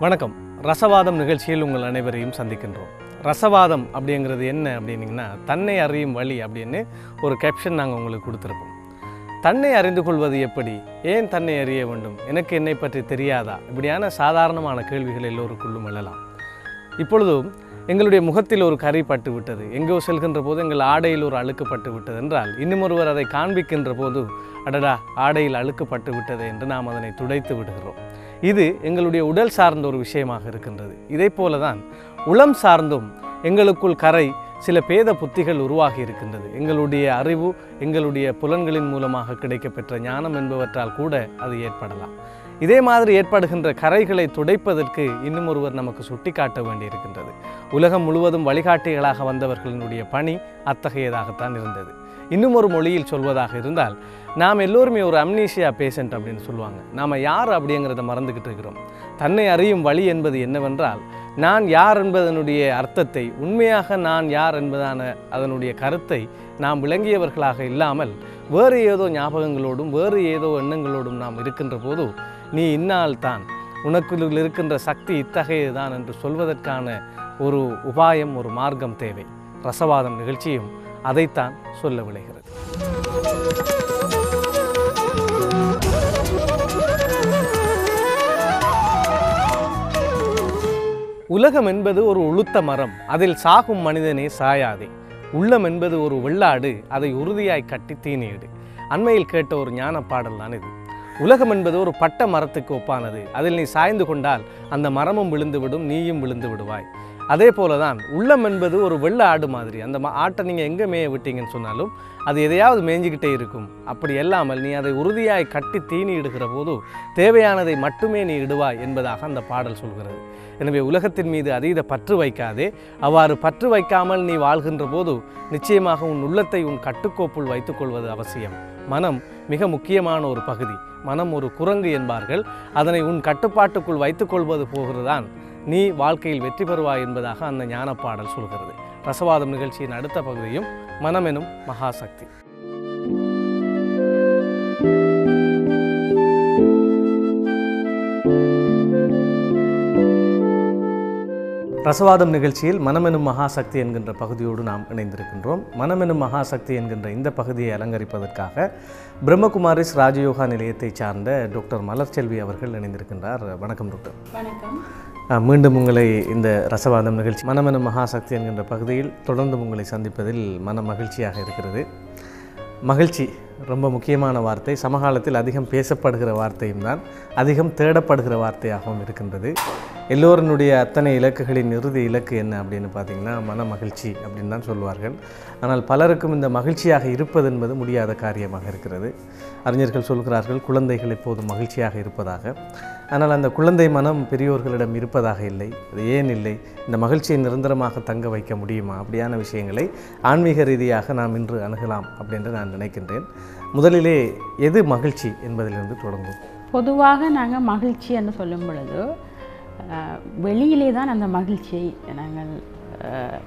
வணக்கம். ரசவாதம் நிகழ்ச்சியில் உங்கள் அனைவரையும் சந்திக்கின்றோம். ரசவாதம் அப்படிங்கிறது என்ன அப்படின்னிங்கன்னா, தன்னை அறியும் வழி அப்படின்னு ஒரு கேப்ஷன் நாங்கள் உங்களுக்கு கொடுத்துருப்போம். தன்னை அறிந்து கொள்வது எப்படி, ஏன் தன்னை அறிய வேண்டும், எனக்கு என்னை பற்றி தெரியாதா, இப்படியான சாதாரணமான கேள்விகள் எல்லோருக்குள்ளும் எழலாம். இப்பொழுதும் எங்களுடைய முகத்தில் ஒரு கரி பட்டு விட்டது, எங்கோ செல்கின்ற போது எங்கள் ஆடையில் ஒரு அழுக்கு பட்டு விட்டது என்றால், இன்னும் ஒருவர் அதை காண்பிக்கின்ற போது அடடா ஆடையில் அழுக்கு பட்டு விட்டது என்று நாம் அதனை துடைத்து விடுகிறோம். இது எங்களுடைய உடல் சார்ந்த ஒரு விஷயமாக இருக்கின்றது. இதே போல தான் உளம் சார்ந்தும் எங்களுக்குள் கரை சில பேத புத்திகள் உருவாகி இருக்கின்றது. எங்களுடைய அறிவு, எங்களுடைய புலன்களின் மூலமாக கிடைக்கப்பெற்ற ஞானம் என்பவற்றால் கூட அது ஏற்படலாம். இதே மாதிரி ஏற்படுகின்ற கரைகளை துடைப்பதற்கு இன்னும் ஒருவர் நமக்கு சுட்டி காட்ட வேண்டியிருக்கின்றது. உலகம் முழுவதும் வழிகாட்டிகளாக வந்தவர்களினுடைய பணி அத்தகையதாகத்தான் இருந்தது. இன்னும் ஒரு மொழியில் சொல்வதாக இருந்தால், நாம் எல்லோருமே ஒரு அம்னீஷியா பேஷண்ட் அப்படின்னு சொல்லுவாங்க. நாம் யார் அப்படிங்கிறத மறந்துக்கிட்டு இருக்கிறோம். தன்னை அறியும் வழி என்பது என்னவென்றால், நான் யார் என்பதனுடைய அர்த்தத்தை, உண்மையாக நான் யார் என்பதான அதனுடைய கருத்தை நாம் விளங்கியவர்களாக இல்லாமல் வேறு ஏதோ ஞாபகங்களோடும் வேறு ஏதோ எண்ணங்களோடும் நாம் இருக்கின்ற போது, நீ இன்னால் தான், உனக்குள் இருக்கின்ற சக்தி இத்தகையதுதான் என்று சொல்வதற்கான ஒரு உபாயம், ஒரு மார்க்கம் தேவை. ரசவாதம் நிகழ்ச்சியும் அதைத்தான் சொல்ல விளைகிறது. உலகம் என்பது ஒரு உளுத்த மரம், அதில் சாகும் மனிதனே சாயாதே. உள்ளம் என்பது ஒரு வெள்ளாடு, அதை உறுதியாய் கட்டி தீனியிடு. அண்மையில் கேட்ட ஒரு ஞான பாடல் தான் இது. உலகம் என்பது ஒரு பட்ட மரத்துக்கு ஒப்பானது, அதில் நீ சாய்ந்து கொண்டால் அந்த மரமும் விழுந்து விடும், நீயும் விழுந்து விடுவாய். அதே போல தான் உள்ளம் என்பது ஒரு வெள்ள ஆடு மாதிரி. அந்த ஆட்டை நீங்கள் எங்கே மேய விட்டீங்கன்னு சொன்னாலும் அது எதையாவது மேய்ஞ்சிக்கிட்டே இருக்கும். அப்படி இல்லாமல் நீ அதை உறுதியாய் கட்டி தீனி இடுகிற போது தேவையானதை மட்டுமே நீ இடுவாய் என்பதாக அந்த பாடல் சொல்கிறது. எனவே உலகத்தின் மீது அதீத பற்று வைக்காதே. அவ்வாறு பற்று வைக்காமல் நீ வாழ்கின்ற போது நிச்சயமாக உன் உள்ளத்தை உன் கட்டுக்கோப்புள் வைத்துக்கொள்வது அவசியம். மனம் மிக முக்கியமான ஒரு பகுதி. மனம் ஒரு குரங்கு என்பார்கள். அதனை உன் கட்டுப்பாட்டுக்குள் வைத்துக்கொள்வது போகிறதான் நீ வாழ்க்கையில் வெற்றி பெறுவாய் என்பதாக அந்த ஞான பாடல் சொல்கிறது. ரசவாதம் நிகழ்ச்சியின் அடுத்த பகுதியும் மனமெனும் மகாசக்தி. ரசவாதம் நிகழ்ச்சியில் மனமெனும் மகாசக்தி என்கின்ற பகுதியோடு நாம் இணைந்திருக்கின்றோம். மனமெனும் மகாசக்தி என்கின்ற இந்த பகுதியை அலங்கரிப்பதற்காக பிரம்மகுமாரிஸ் ராஜயோகா நிலையத்தை சார்ந்த டாக்டர் மலர்ச்செல்வி அவர்கள் இணைந்திருக்கின்றார். வணக்கம் டாக்டர். வணக்கம். மீண்டும் உங்களை இந்த ரசவாதம் நிகழ்ச்சி மனமெனும் மகாசக்தி என்கின்ற பகுதியில் தொடர்ந்து உங்களை சந்திப்பதில் மன மகிழ்ச்சியாக இருக்கிறது. மகிழ்ச்சி ரொம்ப முக்கியமான வார்த்தை. சமகாலத்தில் அதிகம் பேசப்படுகிற வார்த்தையும் தான், அதிகம் தேடப்படுகிற வார்த்தையாகவும் இருக்கின்றது. எல்லோருடைய அத்தனை இலக்குகளின் இறுதி இலக்கு என்ன அப்படின்னு பார்த்திங்கன்னா மன மகிழ்ச்சி அப்படின்னு தான் சொல்வார்கள். ஆனால் பலருக்கும் இந்த மகிழ்ச்சியாக இருப்பது என்பது முடியாத காரியமாக இருக்கிறது. அறிஞர்கள் சொல்கிறார்கள், குழந்தைகள் எப்போதும் மகிழ்ச்சியாக இருப்பதாக. ஆனால் அந்த குழந்தை மனம் பெரியோர்களிடம் இருப்பதாக இல்லை. அது ஏன் இல்லை? இந்த மகிழ்ச்சியை நிரந்தரமாக தங்க வைக்க முடியுமா? அப்படியான விஷயங்களை ஆன்மீக ரீதியாக நாம் இன்று அணுகலாம் அப்படின்று நான் நினைக்கின்றேன். முதலிலே எது மகிழ்ச்சி என்பதிலிருந்து தொடங்கும். பொதுவாக நாங்கள் மகிழ்ச்சி என்று சொல்லும் பொழுது வெளியிலே தான் அந்த மகிழ்ச்சியை நாங்கள்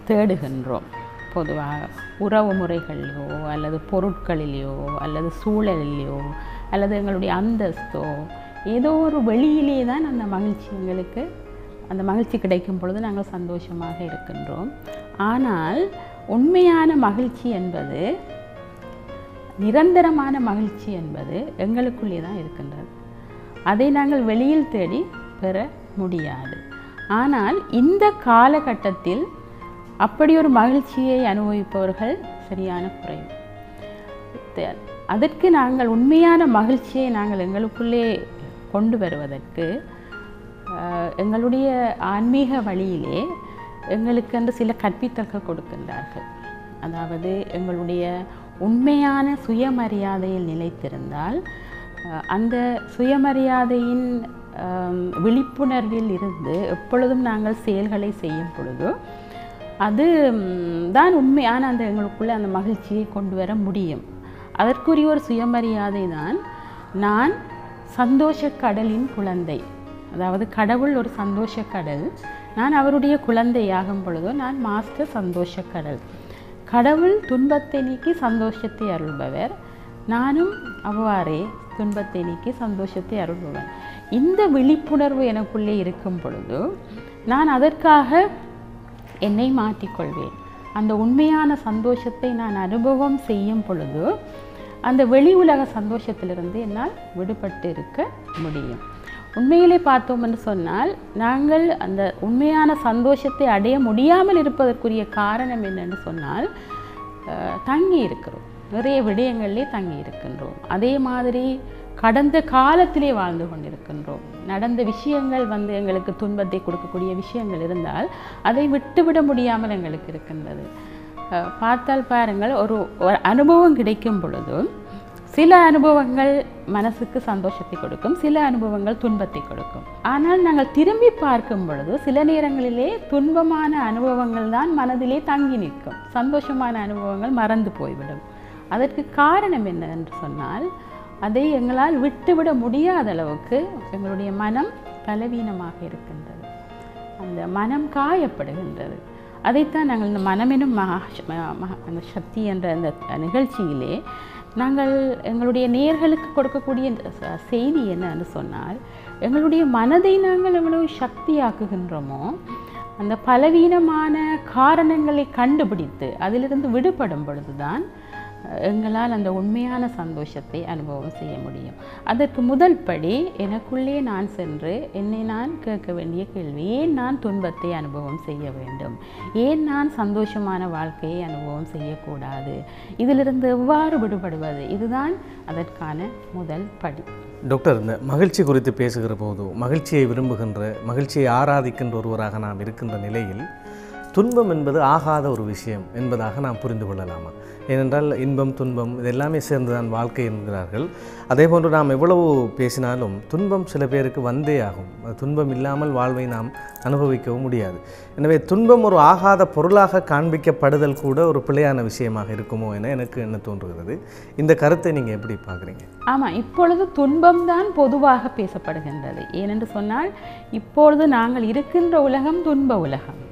தேடுகின்றோம். பொதுவாக உறவு முறைகளிலோ அல்லது பொருட்களிலேயோ அல்லது சூழலிலேயோ அல்லது எங்களுடைய அந்தஸ்தோ ஏதோ ஒரு வெளியிலே தான் அந்த மகிழ்ச்சி எங்களுக்கு, அந்த மகிழ்ச்சி கிடைக்கும் பொழுது நாங்கள் சந்தோஷமாக இருக்கின்றோம். ஆனால் உண்மையான மகிழ்ச்சி என்பது, நிரந்தரமான மகிழ்ச்சி என்பது எங்களுக்குள்ளே தான் இருக்கின்றது. அதை நாங்கள் வெளியில் தேடி பெற முடியாது. ஆனால் இந்த காலகட்டத்தில் அப்படி ஒரு மகிழ்ச்சியை அனுபவிப்பவர்கள் சரியான குறைவு. அதற்கு நாங்கள் உண்மையான மகிழ்ச்சியை நாங்கள் எங்களுக்குள்ளே கொண்டு வருவதற்கு எங்களுடைய ஆன்மீக வழியிலே எங்களுக்கென்று சில கற்பித்தல்கள் கொடுக்கின்றார்கள். அதாவது எங்களுடைய உண்மையான சுயமரியாதையில் நிலைத்திருந்தால் அந்த சுயமரியாதையின் விழிப்புணர்வில் இருந்து எப்பொழுதும் நாங்கள் செயல்களை செய்யும் பொழுது அது தான் உண்மையான அந்த எங்களுக்குள்ளே அந்த மகிழ்ச்சியை கொண்டு வர முடியும். அதற்குரிய ஒரு சுயமரியாதை தான் நான் சந்தோஷ கடலின் குழந்தை. அதாவது கடவுள் ஒரு சந்தோஷ கடல், நான் அவருடைய குழந்தையாகும் பொழுதோ நான் மாஸ்டர் சந்தோஷ கடல். கடவுள் துன்பத்தை நீக்கி சந்தோஷத்தை அருள்பவர், நானும் அவ்வாறே துன்பத்தை நீக்கி சந்தோஷத்தை அருள்பவன். இந்த விழிப்புணர்வு எனக்குள்ளே இருக்கும் பொழுது நான் அதற்காக என்னை மாற்றிக்கொள்வேன். அந்த உண்மையான சந்தோஷத்தை நான் அனுபவம் செய்யும் பொழுது அந்த வெளி உலக சந்தோஷத்திலிருந்து என்னால் விடுபட்டு இருக்க முடியும். உண்மையிலே பார்த்தோம் என்று சொன்னால் நாங்கள் அந்த உண்மையான சந்தோஷத்தை அடைய முடியாமல் இருப்பதற்குரிய காரணம் என்னென்னு சொன்னால் தங்கி இருக்கிறோம், நிறைய விடயங்களிலே தங்கி இருக்கின்றோம். அதே மாதிரி கடந்த காலத்திலே வாழ்ந்து கொண்டிருக்கின்றோம். நடந்த விஷயங்கள் எங்களுக்கு துன்பத்தை கொடுக்கக்கூடிய விஷயங்கள் இருந்தால் அதை விட்டுவிட முடியாமல் எங்களுக்கு இருக்கின்றது. பார்த்தால் பாருங்கள், ஒரு அனுபவம் கிடைக்கும் பொழுது சில அனுபவங்கள் மனசுக்கு சந்தோஷத்தை கொடுக்கும், சில அனுபவங்கள் துன்பத்தை கொடுக்கும். ஆனால் நாங்கள் திரும்பி பார்க்கும் பொழுது சில நேரங்களிலே துன்பமான அனுபவங்கள் தான் மனதிலே தங்கி நிற்கும், சந்தோஷமான அனுபவங்கள் மறந்து போய்விடும். அதற்கு காரணம் என்ன என்று சொன்னால் அதை எங்களால் விட்டுவிட முடியாத அளவுக்கு எங்களுடைய மனம் பலவீனமாக இருக்கின்றது, அந்த மனம் காயப்படுகின்றது. அதைத்தான் நாங்கள் இந்த மனமெனும் அந்த சக்தி என்ற அந்த நிகழ்ச்சியிலே நாங்கள் எங்களுடைய நேயர்களுக்கு கொடுக்கக்கூடிய செய்தி என்னன்னு சொன்னால், எங்களுடைய மனதை நாங்கள் எவ்வளவு சக்தியாக்குகின்றோமோ அந்த பலவீனமான காரணங்களை கண்டுபிடித்து அதிலிருந்து விடுபடும் பொழுதுதான் எங்களால் அந்த உண்மையான சந்தோஷத்தை அனுபவம் செய்ய முடியும். அதற்கு முதல் படி எனக்குள்ளே நான் சென்று என்னை நான் கேட்க வேண்டிய கேள்வி, ஏன் நான் துன்பத்தை அனுபவம் செய்ய வேண்டும், ஏன் நான் சந்தோஷமான வாழ்க்கையை அனுபவம் செய்யக்கூடாது, இதிலிருந்து எவ்வாறு விடுபடுவது, இதுதான் அதற்கான முதல் படி. டாக்டர், இந்த மகிழ்ச்சி குறித்து பேசுகிற போது மகிழ்ச்சியை விரும்புகின்ற, மகிழ்ச்சியை ஆராதிக்கின்ற ஒருவராக நாம் இருக்கின்ற நிலையில் துன்பம் என்பது ஆகாத ஒரு விஷயம் என்பதாக நாம் புரிந்து கொள்ளலாமா? ஏனென்றால் இன்பம் துன்பம் இதெல்லாமே சேர்ந்துதான் வாழ்க்கை என்கிறார்கள். அதே போன்று நாம் எவ்வளவு பேசினாலும் துன்பம் சில பேருக்கு வந்தே ஆகும். துன்பம் இல்லாமல் வாழ்வை நாம் அனுபவிக்கவும் முடியாது. எனவே துன்பம் ஒரு ஆகாத பொருளாக காண்பிக்கப்படுதல் கூட ஒரு பிழையான விஷயமாக இருக்குமோ என எனக்கு என்ன தோன்றுகிறது. இந்த கருத்தை நீங்கள் எப்படி பார்க்குறீங்க? ஆமாம், இப்பொழுது துன்பம் தான் பொதுவாக பேசப்படுகின்றது. ஏனென்று சொன்னால் இப்பொழுது நாங்கள் இருக்கின்ற உலகம் துன்ப உலகம்.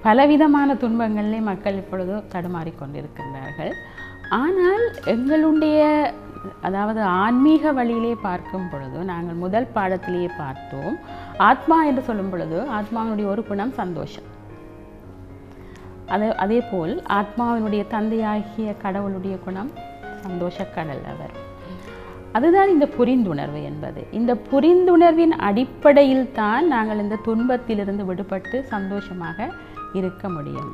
பலவிதமான துன்பங்களிலே மக்கள் இப்பொழுது தடுமாறிக்கொண்டிருக்கின்றார்கள். ஆனால் எங்களுடைய அதாவது ஆன்மீக வழியிலே பார்க்கும் பொழுது நாங்கள் முதல் பாடத்திலேயே பார்த்தோம், ஆத்மா என்று சொல்லும் பொழுது ஆத்மாவினுடைய ஒரு குணம் சந்தோஷம். அதே போல் ஆத்மாவினுடைய தந்தையாகிய கடவுளுடைய குணம் சந்தோஷக்கடல் அவர். அதுதான் இந்த புரிந்துணர்வு என்பது. இந்த புரிந்துணர்வின் அடிப்படையில் தான் நாங்கள் இந்த துன்பத்திலிருந்து விடுபட்டு சந்தோஷமாக இருக்க முடியும்.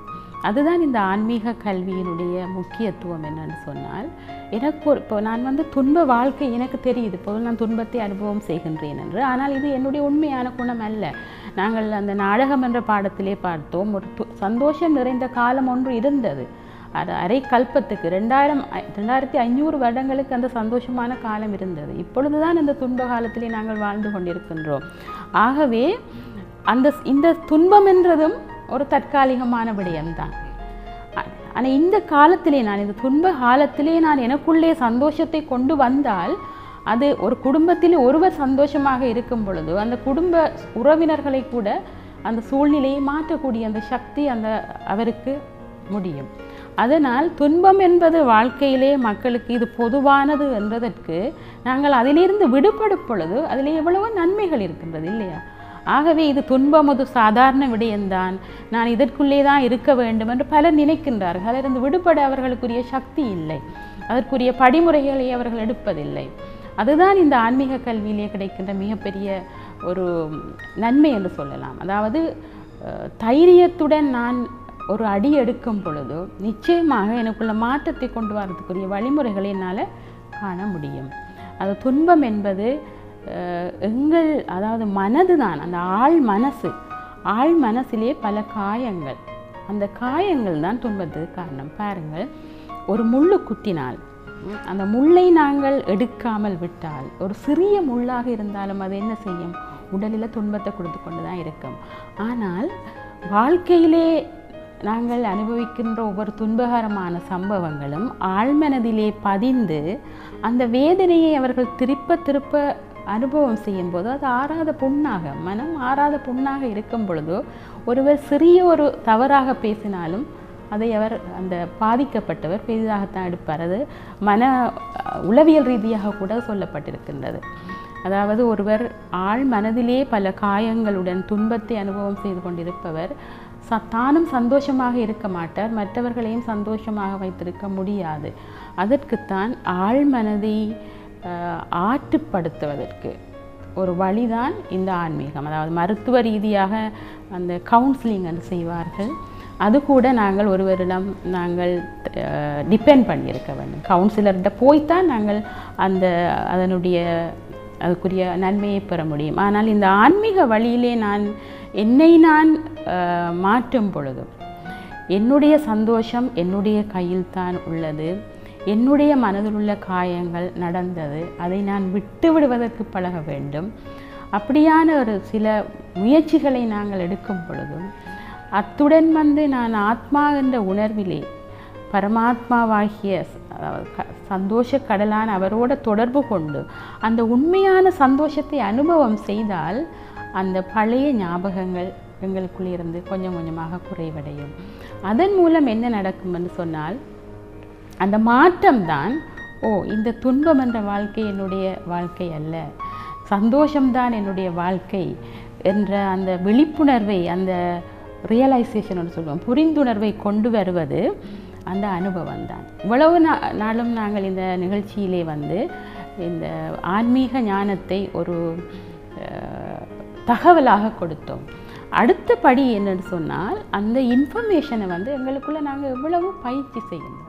அதுதான் இந்த ஆன்மீக கல்வியினுடைய முக்கியத்துவம் என்னன்னு சொன்னால், எனக்கு இப்போ நான் துன்ப வாழ்க்கை எனக்கு தெரியுது, இப்போது நான் துன்பத்தை அனுபவம் செய்கின்றேன் என்று. ஆனால் இது என்னுடைய உண்மையான குணம் அல்ல. நாங்கள் அந்த நாடகம் என்ற பாடத்திலே பார்த்தோம், ஒரு சந்தோஷம் நிறைந்த காலம் ஒன்று இருந்தது. அது அரை கல்பத்துக்கு 2500 வருடங்களுக்கு அந்த சந்தோஷமான காலம் இருந்தது. இப்பொழுதுதான் அந்த துன்ப காலத்திலே நாங்கள் வாழ்ந்து கொண்டிருக்கின்றோம். ஆகவே இந்த துன்பம் என்றதும் ஒரு தற்காலிகமான விடயம்தான். ஆனால் இந்த காலத்திலே நான் இந்த துன்ப காலத்திலே நான் எனக்குள்ளே சந்தோஷத்தை கொண்டு வந்தால், அது ஒரு குடும்பத்தில் ஒருவர் சந்தோஷமாக இருக்கும் பொழுது அந்த குடும்ப உறவினர்களை கூட அந்த சூழ்நிலையை மாற்றக்கூடிய அந்த சக்தி அவருக்கு முடியும். அதனால் துன்பம் என்பது வாழ்க்கையிலே மக்களுக்கு இது பொதுவானது என்றதற்கு நாங்கள் அதிலிருந்து விடுபடும் பொழுது அதில் எவ்வளவோ நன்மைகள் இருக்கின்றது இல்லையா? ஆகவே இது துன்பம் ஒரு சாதாரண விடயம்தான், நான் இதற்குள்ளே தான் இருக்க வேண்டும் என்று பலர் நினைக்கின்றார்கள். அதிலிருந்து விடுபட அவர்களுக்குரிய சக்தி இல்லை, அதற்குரிய படிமுறைகளை அவர்கள் எடுப்பதில்லை. அதுதான் இந்த ஆன்மீக கல்வியிலே கிடைக்கின்ற மிகப்பெரிய ஒரு நன்மை என்று சொல்லலாம். அதாவது தைரியத்துடன் நான் ஒரு அடி எடுக்கும் பொழுது நிச்சயமாக எனக்குள்ள மாற்றத்தை கொண்டு வரதுக்குரிய வழிமுறைகளை என்னால் காண முடியும். அது துன்பம் என்பது அதாவது மனது தான், அந்த ஆழ் மனசிலே பல காயங்கள், அந்த காயங்கள் தான் துன்பத்துக்கு காரணம். பாருங்கள், ஒரு முள்ளு குத்தினால் அந்த முள்ளை நாங்கள் எடுக்காமல் விட்டால், ஒரு சிறிய முள்ளாக இருந்தாலும் அது என்ன செய்யும்? உடலில் துன்பத்தை கொடுத்து கொண்டு தான் இருக்கும். ஆனால் வாழ்க்கையிலே நாங்கள் அனுபவிக்கின்ற ஒவ்வொரு துன்பகரமான சம்பவங்களும் ஆழ்மனதிலே பதிந்து அந்த வேதனையை அவர்கள் திருப்ப அனுபவம் செய்யும் போது அது ஆறாத புண்ணாக, மனம் ஆறாத புண்ணாக இருக்கும் பொழுது ஒருவர் சிறிய ஒரு தவறாக பேசினாலும் அதை அந்த பாதிக்கப்பட்டவர் பெரிதாகத்தான் எடுப்பார். அது உளவியல் ரீதியாக கூட சொல்லப்பட்டிருக்கின்றது. அதாவது ஒருவர் ஆழ் மனதிலே பல காயங்களுடன் துன்பத்தை அனுபவம் செய்து கொண்டிருப்பவர் தானும் சந்தோஷமாக இருக்க மாட்டார், மற்றவர்களையும் சந்தோஷமாக வைத்திருக்க முடியாது. அதற்குத்தான் ஆழ் மனதை ஆற்றுப்படுத்துவதற்கு ஒரு வழிதான் இந்த ஆன்மீகம். அதாவது மருத்துவ ரீதியாக அந்த கவுன்சிலிங் என்று செய்வார்கள். அது கூட நாங்கள் ஒருவரிடம் நாங்கள் டிபெண்ட் பண்ணியிருக்க வேண்டும். கவுன்சிலர்கிட்ட போய்த்தான் நாங்கள் அதுக்குரிய நன்மையை பெற முடியும். ஆனால் இந்த ஆன்மீக வழியிலே என்னை நான் மாற்றும் பொழுது என்னுடைய சந்தோஷம் என்னுடைய கையில்தான் உள்ளது. என்னுடைய மனதில் உள்ள காயங்கள் நடந்தது, அதை நான் விட்டு விடுவதற்கு பழக வேண்டும். அப்படியான ஒரு சில முயற்சிகளை நாங்கள் எடுக்கும் பொழுதும் அத்துடன் நான் ஆத்மா என்ற உணர்விலே பரமாத்மாவாகிய சந்தோஷ கடலான அவரோட தொடர்பு கொண்டு அந்த உண்மையான சந்தோஷத்தை அனுபவம் செய்தால் அந்த பழைய ஞாபகங்கள் எங்களுக்குள்ளே இருந்து கொஞ்சம் கொஞ்சமாக குறைவடையும். அதன் மூலம் என்ன நடக்கும் என்று சொன்னால், அந்த மாற்றம்தான், இந்த துன்பம் என்ற வாழ்க்கை என்னுடைய வாழ்க்கை அல்ல, சந்தோஷம்தான் என்னுடைய வாழ்க்கை என்ற அந்த விழிப்புணர்வை, அந்த ரியலைசேஷன் சொல்லுவோம், புரிந்துணர்வை கொண்டு வருவது அந்த அனுபவம் தான். இவ்வளவு நாளும் நாங்கள் இந்த நிகழ்ச்சியிலே இந்த ஆன்மீக ஞானத்தை ஒரு தகவலாக கொடுத்தோம். அடுத்த படி என்னன்னு சொன்னால், அந்த இன்ஃபர்மேஷனை எங்களுக்குள்ளே நாங்கள் எவ்வளவு பயிற்சி செய்யணும்,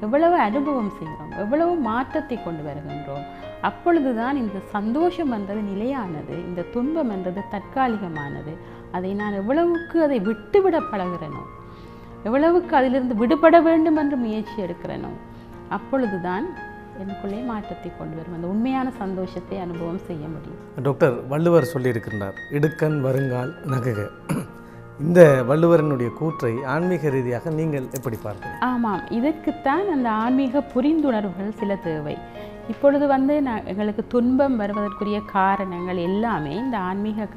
எவ்வளவு அனுபவம் செய்கிறோம், எவ்வளவு மாற்றத்தை கொண்டு வருகின்றோம். அப்பொழுதுதான் இந்த சந்தோஷம் என்றது நிலையானது, இந்த துன்பம் என்றது தற்காலிகமானது, அதை நான் எவ்வளவுக்கு அதை விட்டுவிட பழகிறேனோ, எவ்வளவுக்கு அதிலிருந்து விடுபட வேண்டும் என்று முயற்சி எடுக்கிறேனோ, அப்பொழுதுதான் எனக்குள்ளே மாற்றத்தை கொண்டு வரும், அந்த உண்மையான சந்தோஷத்தை அனுபவம் செய்ய முடியும். டாக்டர், வள்ளுவர் சொல்லியிருக்கின்றார், இடுக்கண் வருங்கால் நகுக. இந்த வள்ளுவரனுடைய கூற்றை ஆன்மீக ரீதியாக நீங்கள் எப்படி பார்க்கிறீர்கள்? ஆமாம், இதற்குத்தான் அந்த ஆன்மீக புரிந்துணர்வுகள் சில தேவை. இப்பொழுது எங்களுக்கு துன்பம் வருவதற்குரிய காரணங்கள் எல்லாமே இந்த ஆன்மீக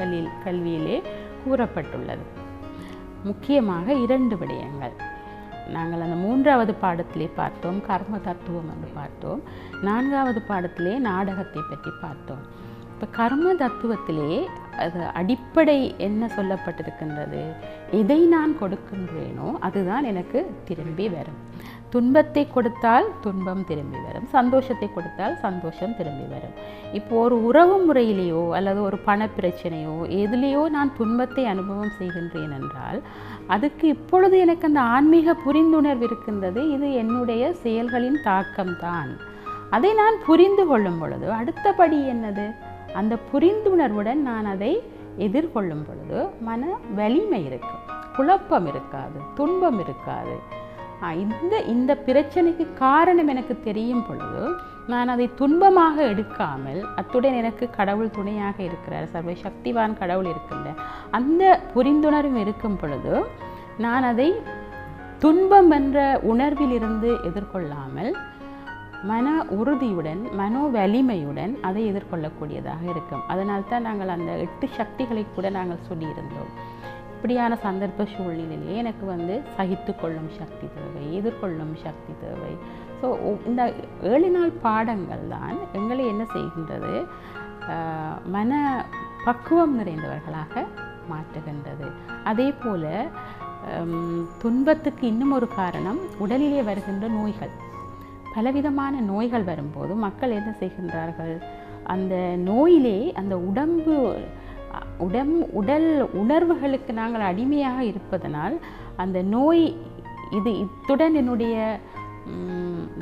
கல்வியிலே கூறப்பட்டுள்ளது. முக்கியமாக 2 விடயங்கள். நாங்கள் அந்த 3வது பாடத்திலே பார்த்தோம், கர்ம தத்துவம் என்று பார்த்தோம். 4வது பாடத்திலே நாடகத்தை பற்றி பார்த்தோம். இப்போ கர்ம தத்துவத்திலே அது அடிப்படை என்ன சொல்லப்பட்டிருக்கின்றது, எதை நான் கொடுக்கின்றேனோ அதுதான் எனக்கு திரும்பி வரும். துன்பத்தை கொடுத்தால் துன்பம் திரும்பி வரும், சந்தோஷத்தை கொடுத்தால் சந்தோஷம் திரும்பி வரும். இப்போ ஒரு உறவு முறையிலேயோ அல்லது ஒரு பண பிரச்சனையோ எதுலேயோ நான் துன்பத்தை அனுபவம் செய்கின்றேன் என்றால் அதுக்கு இப்பொழுது எனக்கு அந்த ஆன்மீக புரிந்துணர்வு இருக்கின்றது, இது என்னுடைய செயல்களின் தாக்கம்தான். அதை நான் புரிந்து கொள்ளும் பொழுது அடுத்தபடி என்னது, அந்த புரிந்துணர்வுடன் நான் அதை எதிர்கொள்ளும் பொழுது மன வலிமை இருக்கும், குழப்பம் இருக்காது, துன்பம் இருக்காது. இந்த பிரச்சனைக்கு காரணம் எனக்கு தெரியும் பொழுது நான் அதை துன்பமாக எடுக்காமல், அத்துடன் எனக்கு கடவுள் துணையாக இருக்கிறார், சர்வ சக்திவான் கடவுள் இருக்கின்ற அந்த புரிந்துணர்வும் இருக்கும் பொழுது நான் அதை துன்பம் என்ற உணர்விலிருந்து எதிர்கொள்ளாமல் மன உறுதியுடன் மனோ வலிமையுடன் அதை எதிர்கொள்ளக்கூடியதாக இருக்கும். அதனால்தான் நாங்கள் அந்த 8 சக்திகளை கூட நாங்கள் சொல்லியிருந்தோம். இப்படியான சந்தர்ப்ப சூழ்நிலையிலே எனக்கு சகித்து கொள்ளும் சக்தி தேவை, எதிர்கொள்ளும் சக்தி தேவை. ஸோ இந்த 7 நாள் பாடங்கள் தான் எங்களை என்ன செய்கின்றது, மன பக்குவம் நிறைந்தவர்களாக மாற்றுகின்றது. அதே போல் துன்பத்துக்கு இன்னும் ஒரு காரணம், உடலிலே வருகின்ற நோய்கள். பலவிதமான நோய்கள் வரும்போது மக்கள் என்ன செய்கின்றார்கள், அந்த நோயிலே அந்த உடல் உணர்வுகளுக்கு நாங்கள் அடிமையாக இருப்பதனால் அந்த நோய் இத்துடன் என்னுடைய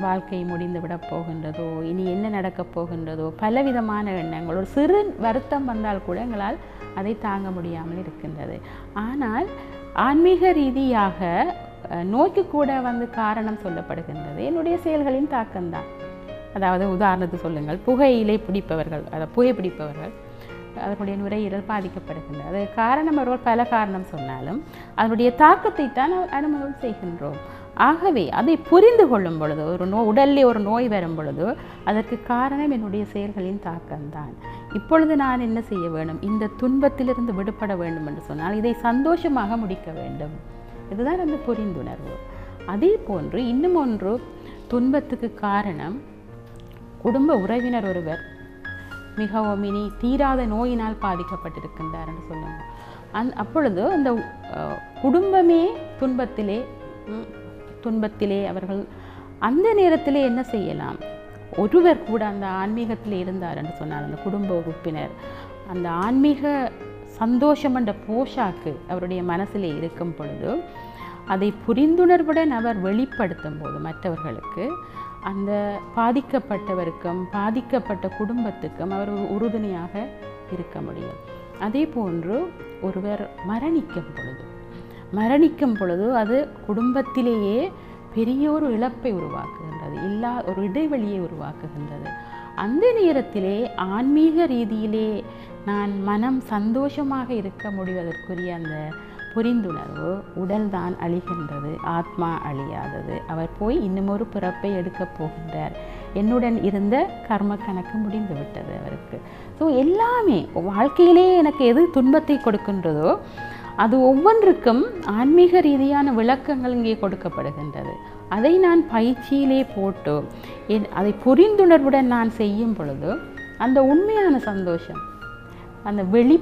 வாழ்க்கை முடிந்துவிடப் போகின்றதோ, இனி என்ன நடக்கப் போகின்றதோ, பலவிதமான எண்ணங்கள். ஒரு சிறு வருத்தம் வந்தால் கூட எங்களால் அதை தாங்க முடியாமல் இருக்கின்றது. ஆனால் ஆன்மீக ரீதியாக நோய்க்கு கூட காரணம் சொல்லப்படுகின்றது என்னுடைய செயல்களின் தாக்கம்தான். அதாவது உதாரணத்துக்கு சொல்லுங்கள், புகையிலை பிடிப்பவர்கள், புகைப்பிடிப்பவர்கள், அதனுடைய நுரையீரல் பாதிக்கப்படுகின்றது. அது காரணம் அவர்கள் பல காரணம் சொன்னாலும் அதனுடைய தாக்கத்தை தான் அனுபவம் செய்கின்றோம். ஆகவே அதை புரிந்து கொள்ளும் பொழுது, உடலில் ஒரு நோய் வரும் பொழுது அதற்கு காரணம் என்னுடைய செயல்களின் தாக்கம்தான். இப்பொழுது நான் என்ன செய்ய வேண்டும், இந்த துன்பத்திலிருந்து விடுபட வேண்டும் என்று சொன்னால் இதை சந்தோஷமாக முடிக்க வேண்டும். இதுதான் அந்த புரிந்துணர்வு. அதே போன்று இன்னும் ஒன்று, துன்பத்துக்கு காரணம் குடும்ப உறவினர் ஒருவர் மிகவும் இனி தீராத நோயினால் பாதிக்கப்பட்டிருக்கின்றார் என்று சொல்லுங்கள். அப்பொழுது அந்த குடும்பமே துன்பத்திலே அவர்கள் அந்த நேரத்திலே என்ன செய்யலாம்? ஒருவர் கூட அந்த ஆன்மீகத்தில் இருந்தார் என்று சொன்னார் அந்த குடும்ப உறுப்பினர். அந்த ஆன்மீக சந்தோஷம் என்ற போஷாக்கு அவருடைய மனசிலே இருக்கும் பொழுது அதை புரிந்துணர்வுடன் அவர் வெளிப்படுத்தும் போது மற்றவர்களுக்கு அந்த பாதிக்கப்பட்டவருக்கும் பாதிக்கப்பட்ட குடும்பத்துக்கும் அவர் உறுதுணையாக இருக்க முடியும். அதே போன்று ஒருவர் மரணிக்கும் பொழுது அது குடும்பத்திலேயே பெரிய ஒரு இழப்பை உருவாக்குகின்றது, ஒரு இடைவெளியை உருவாக்குகின்றது. அந்த நேரத்திலே ஆன்மீக ரீதியிலே நான் மனம் சந்தோஷமாக இருக்க முடிவதற்குரிய அந்த புரிந்துணர்வு, உடல்தான் அழிகின்றது, ஆத்மா அழியாதது. அவர் போய் இன்னும் ஒரு பிறப்பை எடுக்கப் போகின்றார். என்னுடன் இருந்த கர்ம கணக்கு முடிந்து விட்டது அவருக்கு. ஸோ எல்லாமே வாழ்க்கையிலே எனக்கு எது துன்பத்தை கொடுக்கின்றதோ அது ஒவ்வொன்றுக்கும் ஆன்மீக ரீதியான விளக்கங்கள் இங்கே கொடுக்கப்படுகின்றது. அதை நான் பயிற்சியிலே போட்டு அதை புரிந்துணர்வுடன் நான் செய்யும் பொழுது அந்த உண்மையான சந்தோஷம் அந்த வெளி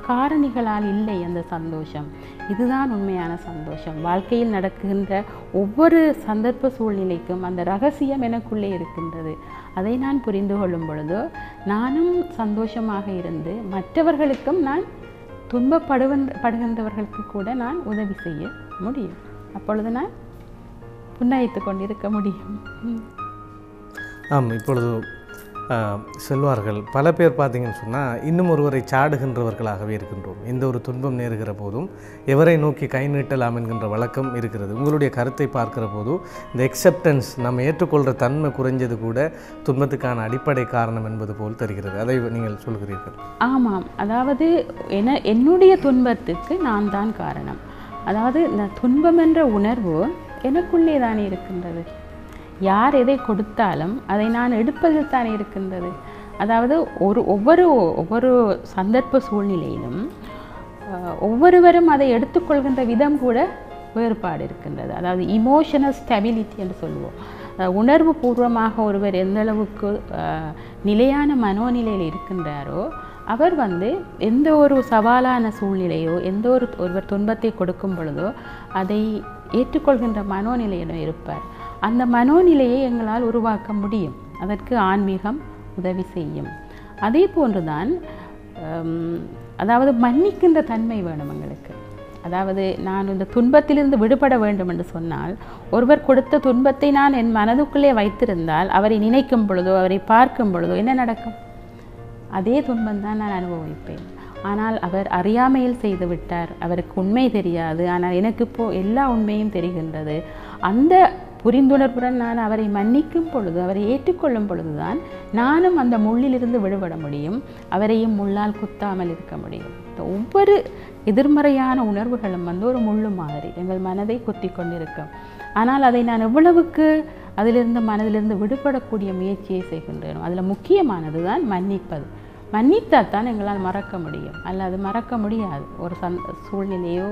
காரணிகளால் இல்லை. அந்த சந்தோஷம் இதுதான் உண்மையான சந்தோஷம். வாழ்க்கையில் நடக்கின்ற ஒவ்வொரு சந்தர்ப்ப சூழ்நிலைக்கும் அந்த ரகசியம் எனக்குள்ளே இருக்கின்றது. அதை நான் புரிந்து கொள்ளும் பொழுது நானும் சந்தோஷமாக இருந்து மற்றவர்களுக்கும் நான் துன்பப்படுகின்றவர்களுக்கு கூட நான் உதவி செய்ய முடியும். அப்பொழுது நான் புன்னகைத்து கொண்டிருக்க முடியும். இப்பொழுது செல்வார்கள் பல பேர் பார்த்தீங்கன்னு சொன்னால் இன்னும் ஒருவரை சாடுகின்றவர்களாகவே இருக்கின்றோம். எந்த ஒரு துன்பம் நேருகிற போதும் எவரை நோக்கி கை நீட்டலாம் என்கின்ற வழக்கம் இருக்கிறது. உங்களுடைய கருத்தை பார்க்கிற போது இந்த எக்ஸெப்டன்ஸ் நம்ம ஏற்றுக்கொள்கிற தன்மை குறைஞ்சது கூட துன்பத்துக்கான அடிப்படை காரணம் என்பது போல் தெரிகிறது. அதை நீங்கள் சொல்கிறீர்கள். ஆமாம், அதாவது என்னுடைய துன்பத்துக்கு நான் தான் காரணம். அதாவது இந்த துன்பம் என்ற உணர்வு எனக்குள்ளே தானே இருக்கின்றது. யார் எதை கொடுத்தாலும் அதை நான் எடுப்பதில் தானே இருக்கின்றது. அதாவது ஒவ்வொரு சந்தர்ப்ப சூழ்நிலையிலும் ஒவ்வொருவரும் அதை எடுத்துக்கொள்கின்ற விதம் கூட வேறுபாடு இருக்கின்றது. அதாவது இமோஷனல் ஸ்டெபிலிட்டி என்று சொல்லுவோம். உணர்வு பூர்வமாக ஒருவர் எந்த அளவுக்கு நிலையான மனோநிலையில் இருக்கின்றாரோ அவர் எந்த ஒரு சவாலான சூழ்நிலையோ ஒருவர் துன்பத்தை கொடுக்கும் பொழுதோ அதை ஏற்றுக்கொள்கின்ற மனோநிலையிடம் இருப்பார். அந்த மனோநிலையை எங்களால் உருவாக்க முடியும். அதற்கு ஆன்மீகம் உதவி செய்யும். அதே போன்றுதான் அதாவது மன்னிக்கின்ற தன்மை வேணும் எங்களுக்கு. அதாவது நான் இந்த துன்பத்திலிருந்து விடுபட வேண்டும் என்று சொன்னால் ஒருவர் கொடுத்த துன்பத்தை நான் என் மனதுக்குள்ளே வைத்திருந்தால் அவரை நினைக்கும் பொழுதோ அவரை பார்க்கும் பொழுதோ என்ன நடக்கும்? அதே துன்பம்தான் நான் அனுபவிப்பேன். ஆனால் அவர் அறியாமையில் செய்து விட்டார், அவருக்கு உண்மை தெரியாது. ஆனால் எனக்கு எல்லா உண்மையும் தெரிகின்றது. அந்த புரிந்துணர்வுடன் நான் அவரை மன்னிக்கும் பொழுது அவரை ஏற்றுக்கொள்ளும் பொழுதுதான் நானும் அந்த முள்ளிலிருந்து விடுபட முடியும், அவரையும் முள்ளால் குத்தாமல் இருக்க முடியும். ஒவ்வொரு எதிர்மறையான உணர்வுகளும் ஒரு முள்ளு மாதிரி எங்கள் மனதை குத்தி கொண்டிருக்கும். ஆனால் அதை நான் எவ்வளவுக்கு மனதிலிருந்து விடுபடக்கூடிய முயற்சியை செய்கின்றேனோ அதில் முக்கியமானது தான் மன்னிப்பது. மன்னித்தால் தான் எங்களால் மறக்க முடியும், அல்லது மறக்க முடியாது. ஒரு சூழ்நிலையோ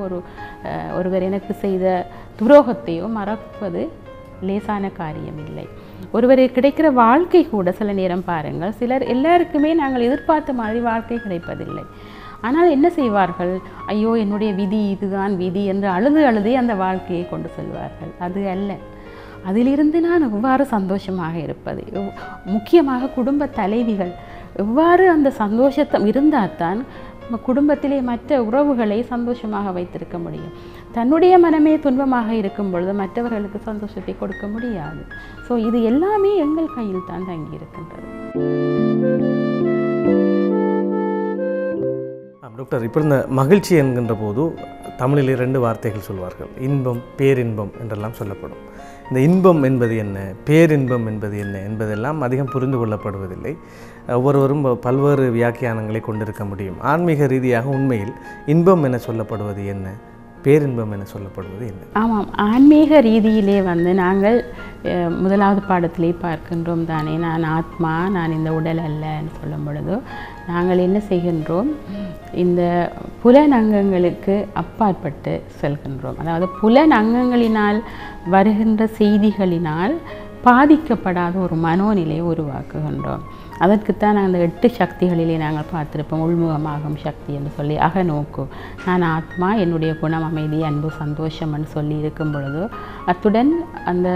ஒருவர் எனக்கு செய்த துரோகத்தையோ மறப்பது லேசான காரியம் இல்லை. ஒருவருக்கு கிடைக்கிற வாழ்க்கை கூட சில நேரம் பாருங்கள், எல்லாருக்குமே நாங்கள் எதிர்பார்த்த மாதிரி வாழ்க்கை கிடைப்பதில்லை. ஆனால் என்ன செய்வார்கள்? ஐயோ என்னுடைய விதி இதுதான் விதி என்று அழுதே அந்த வாழ்க்கையை கொண்டு செல்வார்கள். அது அல்ல. அதிலிருந்து நான் எவ்வாறு சந்தோஷமாக இருப்பது, முக்கியமாக குடும்ப தலைவிகள் எவ்வாறு அந்த சந்தோஷத்தை இருந்தால் தான் குடும்பத்திலே மற்ற உறவுகளை சந்தோஷமாக வைத்திருக்க முடியும். தன்னுடைய மனமே துன்பமாக இருக்கும் பொழுது மற்றவர்களுக்கு சந்தோஷத்தை கொடுக்க முடியாது. ஸோ இது எல்லாமே எங்கள் கையில் தான் தங்கி இருக்கின்றது. டாக்டர், இப்போ இந்த மகிழ்ச்சி என்கின்ற போது தமிழில் 2 வார்த்தைகள் சொல்வார்கள், இன்பம், பேரின்பம் என்றெல்லாம் சொல்லப்படும். இந்த இன்பம் என்பது என்ன, பேரின்பம் என்பது என்ன என்பதெல்லாம் அதிகம் புரிந்து கொள்ளப்படுவதில்லை. ஒவ்வொருவரும் பல்வேறு வியாக்கியானங்களை கொண்டிருக்க முடியும். ஆன்மீக ரீதியாக உண்மையில் இன்பம் என சொல்லப்படுவது என்ன, பேரின்பம் என சொல்லப்படுவது என்ன? ஆமாம், ஆன்மீக ரீதியிலே நாங்கள் முதலாவது பாடத்திலே பார்க்கின்றோம் தானே, நான் ஆத்மா, நான் இந்த உடல் அல்லன்னு சொல்லும் பொழுது நாங்கள் என்ன செய்கின்றோம்? இந்த புலனங்கங்களுக்கு அப்பாற்பட்டு செல்கின்றோம். அதாவது புலனங்கங்களினால் வருகின்ற செய்திகளினால் பாதிக்கப்படாத ஒரு மனோநிலையை உருவாக்குகின்றோம். அதற்குத்தான் அந்த 8 சக்திகளிலே நாங்கள் பார்த்திருப்போம். உள்முகமாகும் சக்தி என்று சொல்லி, அகநோக்கு, நான் ஆத்மா, என்னுடைய குணம் அமைதி, அன்பு, சந்தோஷம் என்று சொல்லி இருக்கும் பொழுது, அத்துடன் அந்த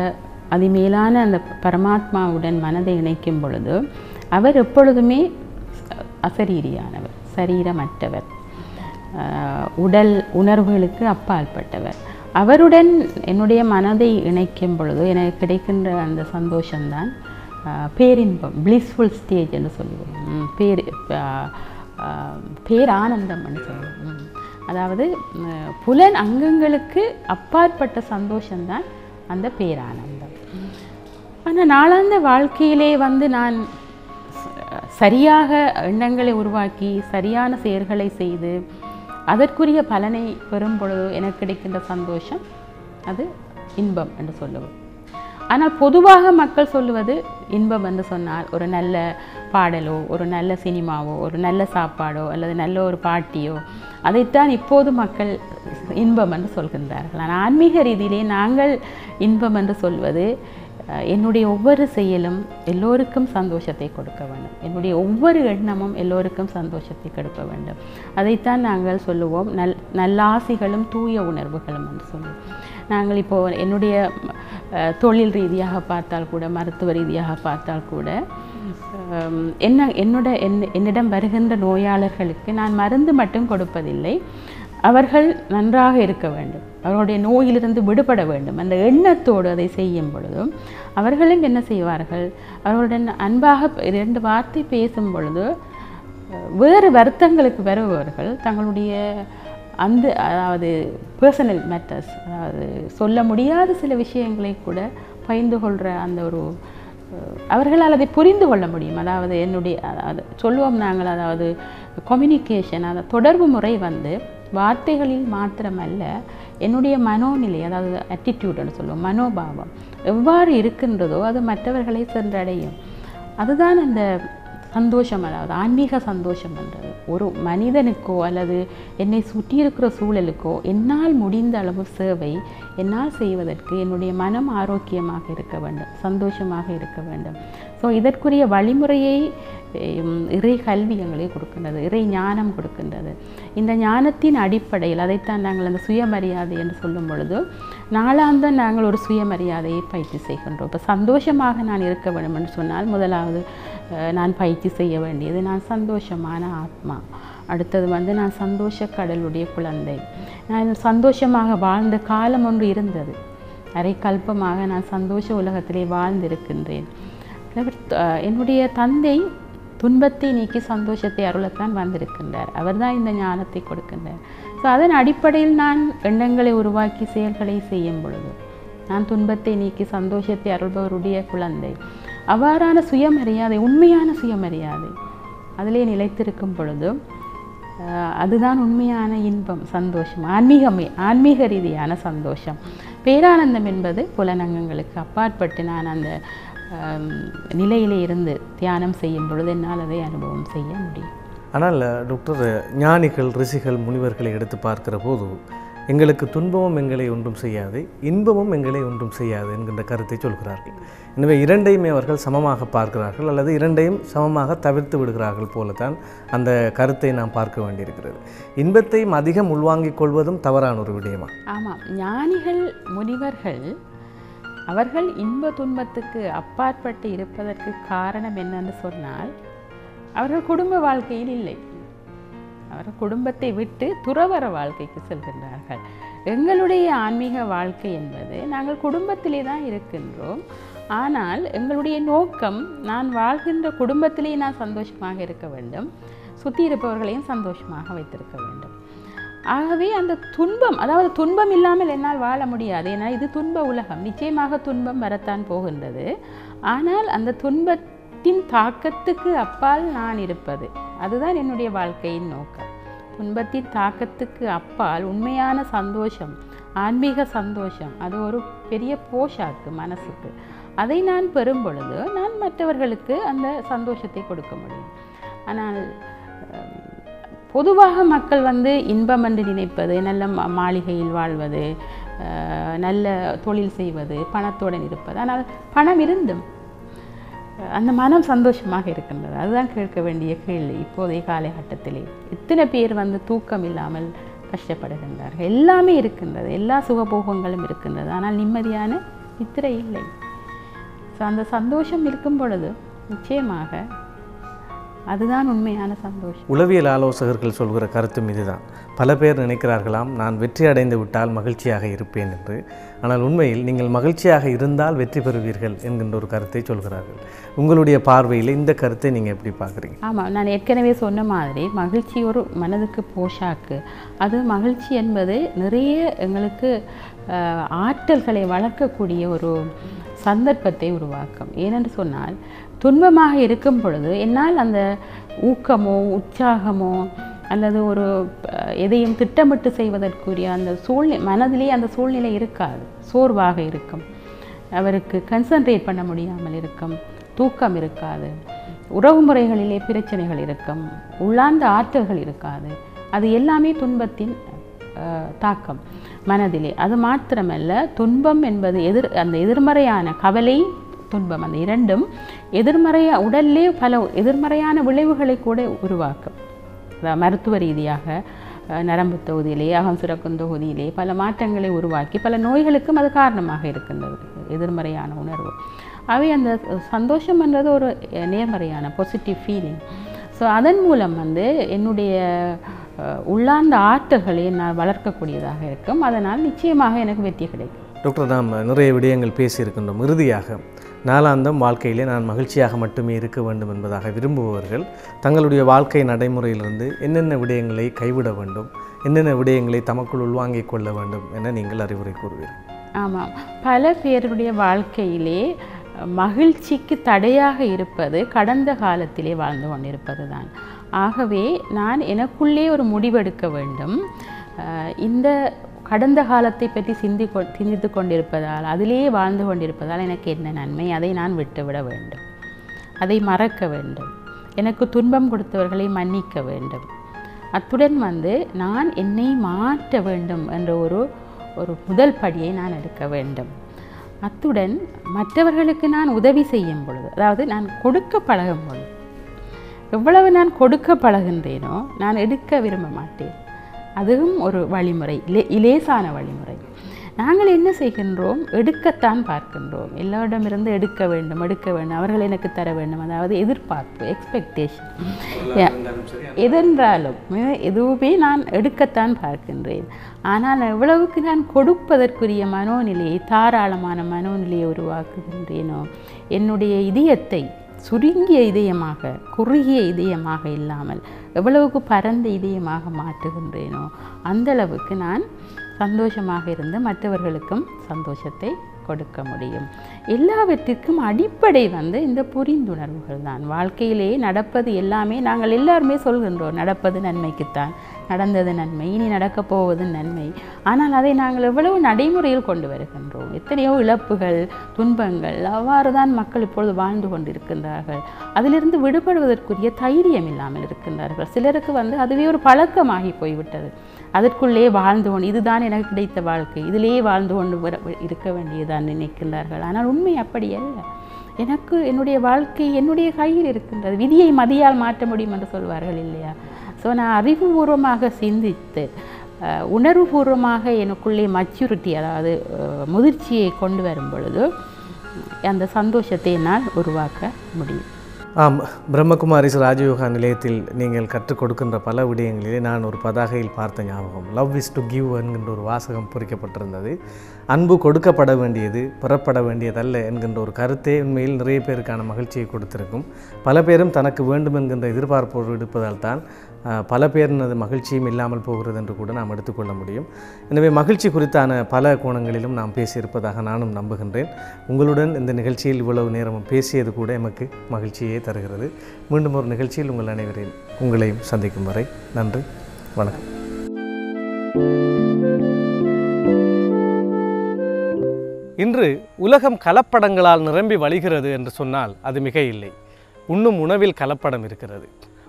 அதிமேலான அந்த பரமாத்மாவுடன் மனதை இணைக்கும் பொழுது அவர் எப்பொழுதுமே அசரீரியானவர், சரீரமற்றவர், உடல் உணர்வுகளுக்கு அப்பாற்பட்டவர். அவருடன் என்னுடைய மனதை இணைக்கும் பொழுது எனக்கு கிடைக்கின்ற அந்த சந்தோஷம்தான் பேரின்பம், பிளிஸ்ஃபுல் ஸ்டேஜ் என்று சொல்லுவோம், பேரானந்தம் என்று சொல்லுவோம். அதாவது புலன் அங்கங்களுக்கு அப்பாற்பட்ட சந்தோஷம்தான் அந்த பேரானந்தம். ஆனால் நாளாந்த வாழ்க்கையிலே நான் சரியாக எண்ணங்களை உருவாக்கி சரியான செயல்களை செய்து அதற்குரிய பலனை பெறும் பொழுது எனக்கு கிடைக்கின்ற சந்தோஷம் அது இன்பம் என்று சொல்லுவோம். ஆனால் பொதுவாக மக்கள் சொல்லுவது இன்பம் என்று சொன்னால் ஒரு நல்ல பாடலோ, ஒரு நல்ல சினிமாவோ, ஒரு நல்ல சாப்பாடோ அல்லது நல்ல ஒரு பாட்டியோ, அதைத்தான் இப்போது மக்கள் இன்பம் என்று சொல்கின்றார்கள். ஆனால் ஆன்மீக ரீதியிலே நாங்கள் இன்பம் என்று சொல்வது என்னுடைய ஒவ்வொரு செயலும் எல்லோருக்கும் சந்தோஷத்தை கொடுக்க வேண்டும், என்னுடைய ஒவ்வொரு எண்ணமும் எல்லோருக்கும் சந்தோஷத்தை கொடுக்க வேண்டும். அதைத்தான் நாங்கள் சொல்லுவோம் நல்லாசிகளும் தூய உணர்வுகளும் என்று சொல்லுவோம். நாங்கள் இப்போது என்னுடைய தொழில் ரீதியாக பார்த்தால் கூட, மருத்துவ ரீதியாக பார்த்தால் கூட, என்னிடம் வருகின்ற நோயாளர்களுக்கு நான் மருந்து மட்டும் கொடுப்பதில்லை, அவர்கள் நன்றாக இருக்க வேண்டும், அவர்களுடைய நோயிலிருந்து விடுபட வேண்டும் என்ற எண்ணத்தோடு அதை செய்யும் பொழுதும் அவர்களும் என்ன செய்வார்கள், அவர்களுடன் அன்பாக 2 வார்த்தை பேசும் பொழுது வேறு வருத்தங்களுக்கு வருபவர்கள் தங்களுடைய அதாவது பர்சனல் மேட்டர்ஸ், அதாவது சொல்ல முடியாத சில விஷயங்களை கூட பகிர்ந்து கொள்கிற அந்த ஒரு அவர்களால் அதை புரிந்து கொள்ள முடியும். அதாவது சொல்லுவோம் நாங்கள், அதாவது கம்யூனிகேஷன், அந்த தொடர்பு முறை வார்த்தைகளில் மாத்திரமல்ல, என்னுடைய மனோநிலை, அதாவது ஆட்டிடியூட்னு சொல்லுவோம், மனோபாவம் எவ்வாறு இருக்கின்றதோ அது மற்றவர்களை சென்றடையும். அதுதான் அந்த சந்தோஷம், அதாவது ஆன்மீக சந்தோஷம் என்றது. ஒரு மனிதனுக்கோ அல்லது என்னை சுற்றி இருக்கிற சூழலுக்கோ என்னால் முடிந்த அளவு சேவை என்னால் செய்வதற்கு என்னுடைய மனம் ஆரோக்கியமாக இருக்க வேண்டும், சந்தோஷமாக இருக்க வேண்டும். ஸோ இதற்குரிய வழிமுறையை இறை கல்வி எங்களுக்கு கொடுக்கின்றது, இறை ஞானம் கொடுக்கின்றது. இந்த ஞானத்தின் அடிப்படையில் அதைத்தான் நாங்கள் அந்த சுயமரியாதை என்று சொல்லும் பொழுது நாளாந்தம் நாங்கள் ஒரு சுயமரியாதையை பயிற்சி செய்கின்றோம். இப்போ சந்தோஷமாக நான் இருக்க வேண்டும் என்று சொன்னால் முதலாவது நான் பயிற்சி செய்ய வேண்டியது நான் சந்தோஷமான ஆத்மா. அடுத்தது நான் சந்தோஷ கடலுடைய குழந்தை. நான் சந்தோஷமாக வாழ்ந்த காலம் ஒன்று இருந்தது, அரை கல்பமாக நான் சந்தோஷ உலகத்திலே வாழ்ந்திருக்கின்றேன். என்னுடைய தந்தை துன்பத்தை நீக்கி சந்தோஷத்தை அருளத்தான் வந்திருக்கின்றார், அவர் தான் இந்த ஞானத்தை கொடுக்கின்றார். ஸோ அதன் அடிப்படையில் நான் எண்ணங்களை உருவாக்கி செயல்களை செய்யும் பொழுது நான் துன்பத்தை நீக்கி சந்தோஷத்தை அருள்பவருடைய குழந்தை. அவ்வாறான சுயமரியாதை, உண்மையான சுயமரியாதை அதிலே நிலைத்திருக்கும் பொழுது அதுதான் உண்மையான இன்பம், சந்தோஷம், ஆன்மீக ரீதியான சந்தோஷம். பேரானந்தம் என்பது புலனங்கங்களுக்கு அப்பாற்பட்டு நான் அந்த நிலையிலே இருந்து தியானம் செய்யும் பொழுது என்னால் அதை அனுபவம் செய்ய முடியும். ஆனால் டாக்டர், ஞானிகள், ரிஷிகள், முனிவர்களை எடுத்து பார்க்கிற போது எங்களுக்கு துன்பமும் எங்களை ஒன்றும் செய்யாது, இன்பமும் எங்களை ஒன்றும் செய்யாது என்கின்ற கருத்தை சொல்கிறார்கள். எனவே இரண்டையுமே அவர்கள் சமமாக பார்க்கிறார்கள், அல்லது இரண்டையும் சமமாக தவிர்த்து விடுகிறார்கள் போலத்தான் அந்த கருத்தை நாம் பார்க்க வேண்டியிருக்கிறது. இன்பத்தையும் அதிகம் உள்வாங்கிக் கொள்வதும் தவறான ஒரு விடயமா? ஆமாம், ஞானிகள், முனிவர்கள் அவர்கள் இன்ப துன்பத்துக்கு அப்பாற்பட்டு இருப்பதற்கு காரணம் என்னன்னு சொன்னால் அவர்கள் குடும்ப வாழ்க்கையில் இல்லை, அவர்கள் குடும்பத்தை விட்டு துறவற வாழ்க்கைக்கு செல்கின்றார்கள். எங்களுடைய ஆன்மீக வாழ்க்கை என்பது நாங்கள் குடும்பத்திலே தான் இருக்கின்றோம், ஆனால் எங்களுடைய நோக்கம் நான் வாழ்கின்ற குடும்பத்திலேயே நான் சந்தோஷமாக இருக்க வேண்டும், சுற்றி இருப்பவர்களையும் சந்தோஷமாக வைத்திருக்க வேண்டும். ஆகவே அந்த துன்பம், அதாவது துன்பம் இல்லாமல் என்னால் வாழ முடியாது, ஏன்னா இது துன்ப உலகம், நிச்சயமாக துன்பம் வரத்தான் போகின்றது. ஆனால் அந்த துன்பத்தின் தாக்கத்துக்கு அப்பால் நான் இருப்பது, அதுதான் என்னுடைய வாழ்க்கையின் நோக்கம். துன்பத்தின் தாக்கத்துக்கு அப்பால் உண்மையான சந்தோஷம், ஆன்மீக சந்தோஷம், அது ஒரு பெரிய போஷாக்கு மனசுக்கு. அதை நான் பெறும் பொழுது நான் மற்றவர்களுக்கு அந்த சந்தோஷத்தை கொடுக்க முடியும். ஆனால் பொதுவாக மக்கள் இன்பம் என்று நினைப்பது நல்ல மாளிகையில் வாழ்வது, நல்ல தொழில் செய்வது, பணத்துடன் இருப்பது. ஆனால் பணம் இருந்தும் அந்த மனம் சந்தோஷமாக இருக்கின்றது. அதுதான் கேட்க வேண்டிய கேள்வி. இப்போதைய காலகட்டத்திலே எத்தனை பேர் வந்து தூக்கம் இல்லாமல் கஷ்டப்படுகின்றார்கள். எல்லாமே இருக்கின்றது, எல்லா சுகபோகங்களும் இருக்கின்றது, ஆனால் நிம்மதியான நித்திரை இல்லை. ஸோ அந்த சந்தோஷம் இருக்கும் பொழுது நிச்சயமாக அதுதான் உண்மையான சந்தோஷம். உளவியல் ஆலோசகர்கள் சொல்கிற கருத்தும் இதுதான். பல பேர் நினைக்கிறார்களாம், நான் வெற்றி அடைந்து விட்டால் மகிழ்ச்சியாக இருப்பேன் என்று. ஆனால் உண்மையில் நீங்கள் மகிழ்ச்சியாக இருந்தால் வெற்றி பெறுவீர்கள் என்கின்ற ஒரு கருத்தை சொல்கிறார்கள். உங்களுடைய பார்வையில் இந்த கருத்தை நீங்கள் எப்படி பார்க்குறீங்க? ஆமாம், நான் ஏற்கனவே சொன்ன மாதிரி மகிழ்ச்சி ஒரு மனதுக்கு போஷாக்கு. அது மகிழ்ச்சி என்பது நிறைய எங்களுக்கு ஆற்றல்களை வளர்க்கக்கூடிய ஒரு சந்தர்ப்பத்தை உருவாக்கும். ஏனென்று சொன்னால் துன்பமாக இருக்கும் பொழுது என்னால் அந்த ஊக்கமோ உற்சாகமோ அல்லது ஒரு எதையும் திட்டமிட்டு செய்வதற்குரிய அந்த மனதிலே அந்த சூழ்நிலை இருக்காது. சோர்வாக இருக்கும், அவருக்கு கன்சன்ட்ரேட் பண்ண முடியாமல் இருக்கும், தூக்கம் இருக்காது, உறவு முறைகளிலே பிரச்சனைகள் இருக்கும், உள்ளார்ந்த ஆற்றல்கள் இருக்காது. அது எல்லாமே துன்பத்தின் தாக்கம் மனதிலே. அது மாத்திரமல்ல, துன்பம் என்பது அந்த எதிர்மறையான கவலை துன்பம், அந்த இரண்டும் உடல்லே பல எதிர்மறையான விளைவுகளை கூட உருவாக்கும். மருத்துவ ரீதியாக நரம்பு தொகுதியிலே, அகம் சுரக்கும் தொகுதியிலே பல மாற்றங்களை உருவாக்கி பல நோய்களுக்கும் அது காரணமாக இருக்கின்றது, எதிர்மறையான உணர்வு. அவை அந்த சந்தோஷம் என்றது ஒரு நேர்மறையான பாசிட்டிவ் ஃபீலிங். ஸோ அதன் மூலம் வந்து என்னுடைய உள்ளார்ந்த ஆற்றல்களை நான் வளர்க்கக்கூடியதாக இருக்கும். அதனால் நிச்சயமாக எனக்கு வெற்றி கிடைக்கும். டாக்டர், நாம் நிறைய விடயங்கள் பேசியிருக்கின்றோம். இறுதியாக நாளாந்தம் வாழ்க்கையிலே நான் மகிழ்ச்சியாக மட்டுமே இருக்க வேண்டும் என்பதாக விரும்புபவர்கள் தங்களுடைய வாழ்க்கை நடைமுறையிலிருந்து என்னென்ன விடயங்களை கைவிட வேண்டும், என்னென்ன விடயங்களை தமக்குள் உள்வாங்கிக் கொள்ள வேண்டும் என நீங்கள் அறிவுரை கூறுவீர்கள்? ஆமாம், பல பேருடைய வாழ்க்கையிலே மகிழ்ச்சிக்கு தடையாக இருப்பது கடந்த காலத்திலே வாழ்ந்து கொண்டிருப்பது தான். ஆகவே நான் எனக்குள்ளே ஒரு முடிவெடுக்க வேண்டும். இந்த கடந்த காலத்தை பற்றி சிந்தித்து கொண்டிருப்பதால், அதிலேயே வாழ்ந்து கொண்டிருப்பதால் எனக்கு என்ன நன்மை, அதை நான் விட்டுவிட வேண்டும், அதை மறக்க வேண்டும், எனக்கு துன்பம் கொடுத்தவர்களை மன்னிக்க வேண்டும். அத்துடன் வந்து நான் என்னை மாற்ற வேண்டும் என்ற ஒரு முதல் படியை நான் எடுக்க வேண்டும். அத்துடன் மற்றவர்களுக்கு நான் உதவி செய்யும் பொழுது, அதாவது நான் கொடுக்க பழகும் பொழுது, எவ்வளவு நான் கொடுக்க பழகின்றேனோ நான் எடுக்க விரும்ப மாட்டேன். அதுவும் ஒரு வழிமுறை, இலேசான வழிமுறை. நாங்கள் என்ன செய்கின்றோம், எடுக்கத்தான் பார்க்கின்றோம். எல்லாரிடமிருந்து எடுக்க வேண்டும், அவர்கள் எனக்கு தர வேண்டும், அதாவது எதிர்பார்ப்பு, எக்ஸ்பெக்டேஷன். எதென்றாலும் எதுவுமே நான் எடுக்கத்தான் பார்க்கின்றேன். ஆனால் எவ்வளவுக்கு நான் கொடுப்பதற்குரிய மனோநிலையை, தாராளமான மனோநிலையை உருவாக்குகின்றேனோ, என்னுடைய இதயத்தை சுருங்கிய இதயமாக, குறுகிய இதயமாக இல்லாமல் எவ்வளவுக்கு பரந்த இதயமாக மாற்றுகின்றேனோ அந்தளவுக்கு நான் சந்தோஷமாக இருந்து மற்றவர்களுக்கும் சந்தோஷத்தை கொடுக்க முடியும். எல்லாவற்றிற்கும் அடிப்படை வந்து இந்த புரிந்துணர்வுகள் தான். வாழ்க்கையிலே நடப்பது எல்லாமே நாங்கள் எல்லாருமே சொல்கின்றோம், நடப்பது நன்மைக்குத்தான், நடந்தது நன்மை, இனி நடக்கப் போவது நன்மை. ஆனால் அதை நாங்கள் எவ்வளவு நடைமுறையில் கொண்டு வருகின்றோம். எத்தனையோ இழப்புகள், துன்பங்கள், அவ்வாறு தான் மக்கள் இப்பொழுது வாழ்ந்து கொண்டிருக்கின்றார்கள். அதிலிருந்து விடுபடுவதற்குரிய தைரியம் இல்லாமல் இருக்கின்றார்கள். சிலருக்கு வந்து அதுவே ஒரு பழக்கமாகி போய்விட்டது. அதற்குள்ளே வாழ்ந்து கொண்டு, இதுதான் எனக்கு கிடைத்த வாழ்க்கை, இதிலேயே வாழ்ந்து கொண்டு இருக்க வேண்டியதான் நினைக்கின்றார்கள். ஆனால் உண்மை அப்படி அல்ல. எனக்கு என்னுடைய வாழ்க்கை என்னுடைய கையில் இருக்கின்றது. விதியை மதியால் மாற்ற முடியும் என்று சொல்வார்கள் இல்லையா? ஸோ நான் அறிவுபூர்வமாக சிந்தித்து, உணர்வுபூர்வமாக எனக்குள்ளே மெச்சூரிட்டி, அதாவது முதிர்ச்சியை கொண்டு வரும் பொழுது அந்த சந்தோஷத்தை என்னால் உருவாக்க முடியும். ஆம், பிரம்மகுமாரிஸ் ராஜயோகா நிலையத்தில் நீங்கள் கற்றுக் கொடுக்கின்ற பல விடயங்களிலே நான் ஒரு பதாகையில் பார்த்த ஞாபகம், லவ் இஸ் டு கிவ் என்கின்ற ஒரு வாசகம் பொறிக்கப்பட்டிருந்தது. அன்பு கொடுக்கப்பட வேண்டியது, பெறப்பட வேண்டியதல்ல என்கின்ற ஒரு கருத்தே உண்மையில் நிறைய பேருக்கான மகிழ்ச்சியை கொடுத்திருக்கும். பல பேரும் தனக்கு வேண்டும் என்கின்ற எதிர்பார்ப்போடு எடுப்பதால் தான் பல பேரினது மகிழ்ச்சியும் இல்லாமல் போகிறது என்று கூட நாம் எடுத்துக்கொள்ள முடியும். எனவே மகிழ்ச்சி குறித்தான பல கோணங்களிலும் நாம் பேசியிருப்பதாக நானும் நம்புகின்றேன். உங்களுடன் இந்த நிகழ்ச்சியில் இவ்வளவு நேரமும் பேசியது கூட எமக்கு மகிழ்ச்சியை தருகிறது. மீண்டும் ஒரு நிகழ்ச்சியில் உங்கள் அனைவரையும் உங்களையும் சந்திக்கும் வரை நன்றி, வணக்கம். இன்று உலகம் கலப்படங்களால் நிரம்பி வழிகிறது என்று சொன்னால் அது மிக இல்லை. உண்ணும் உணவில் கலப்படம் இருக்கிறது,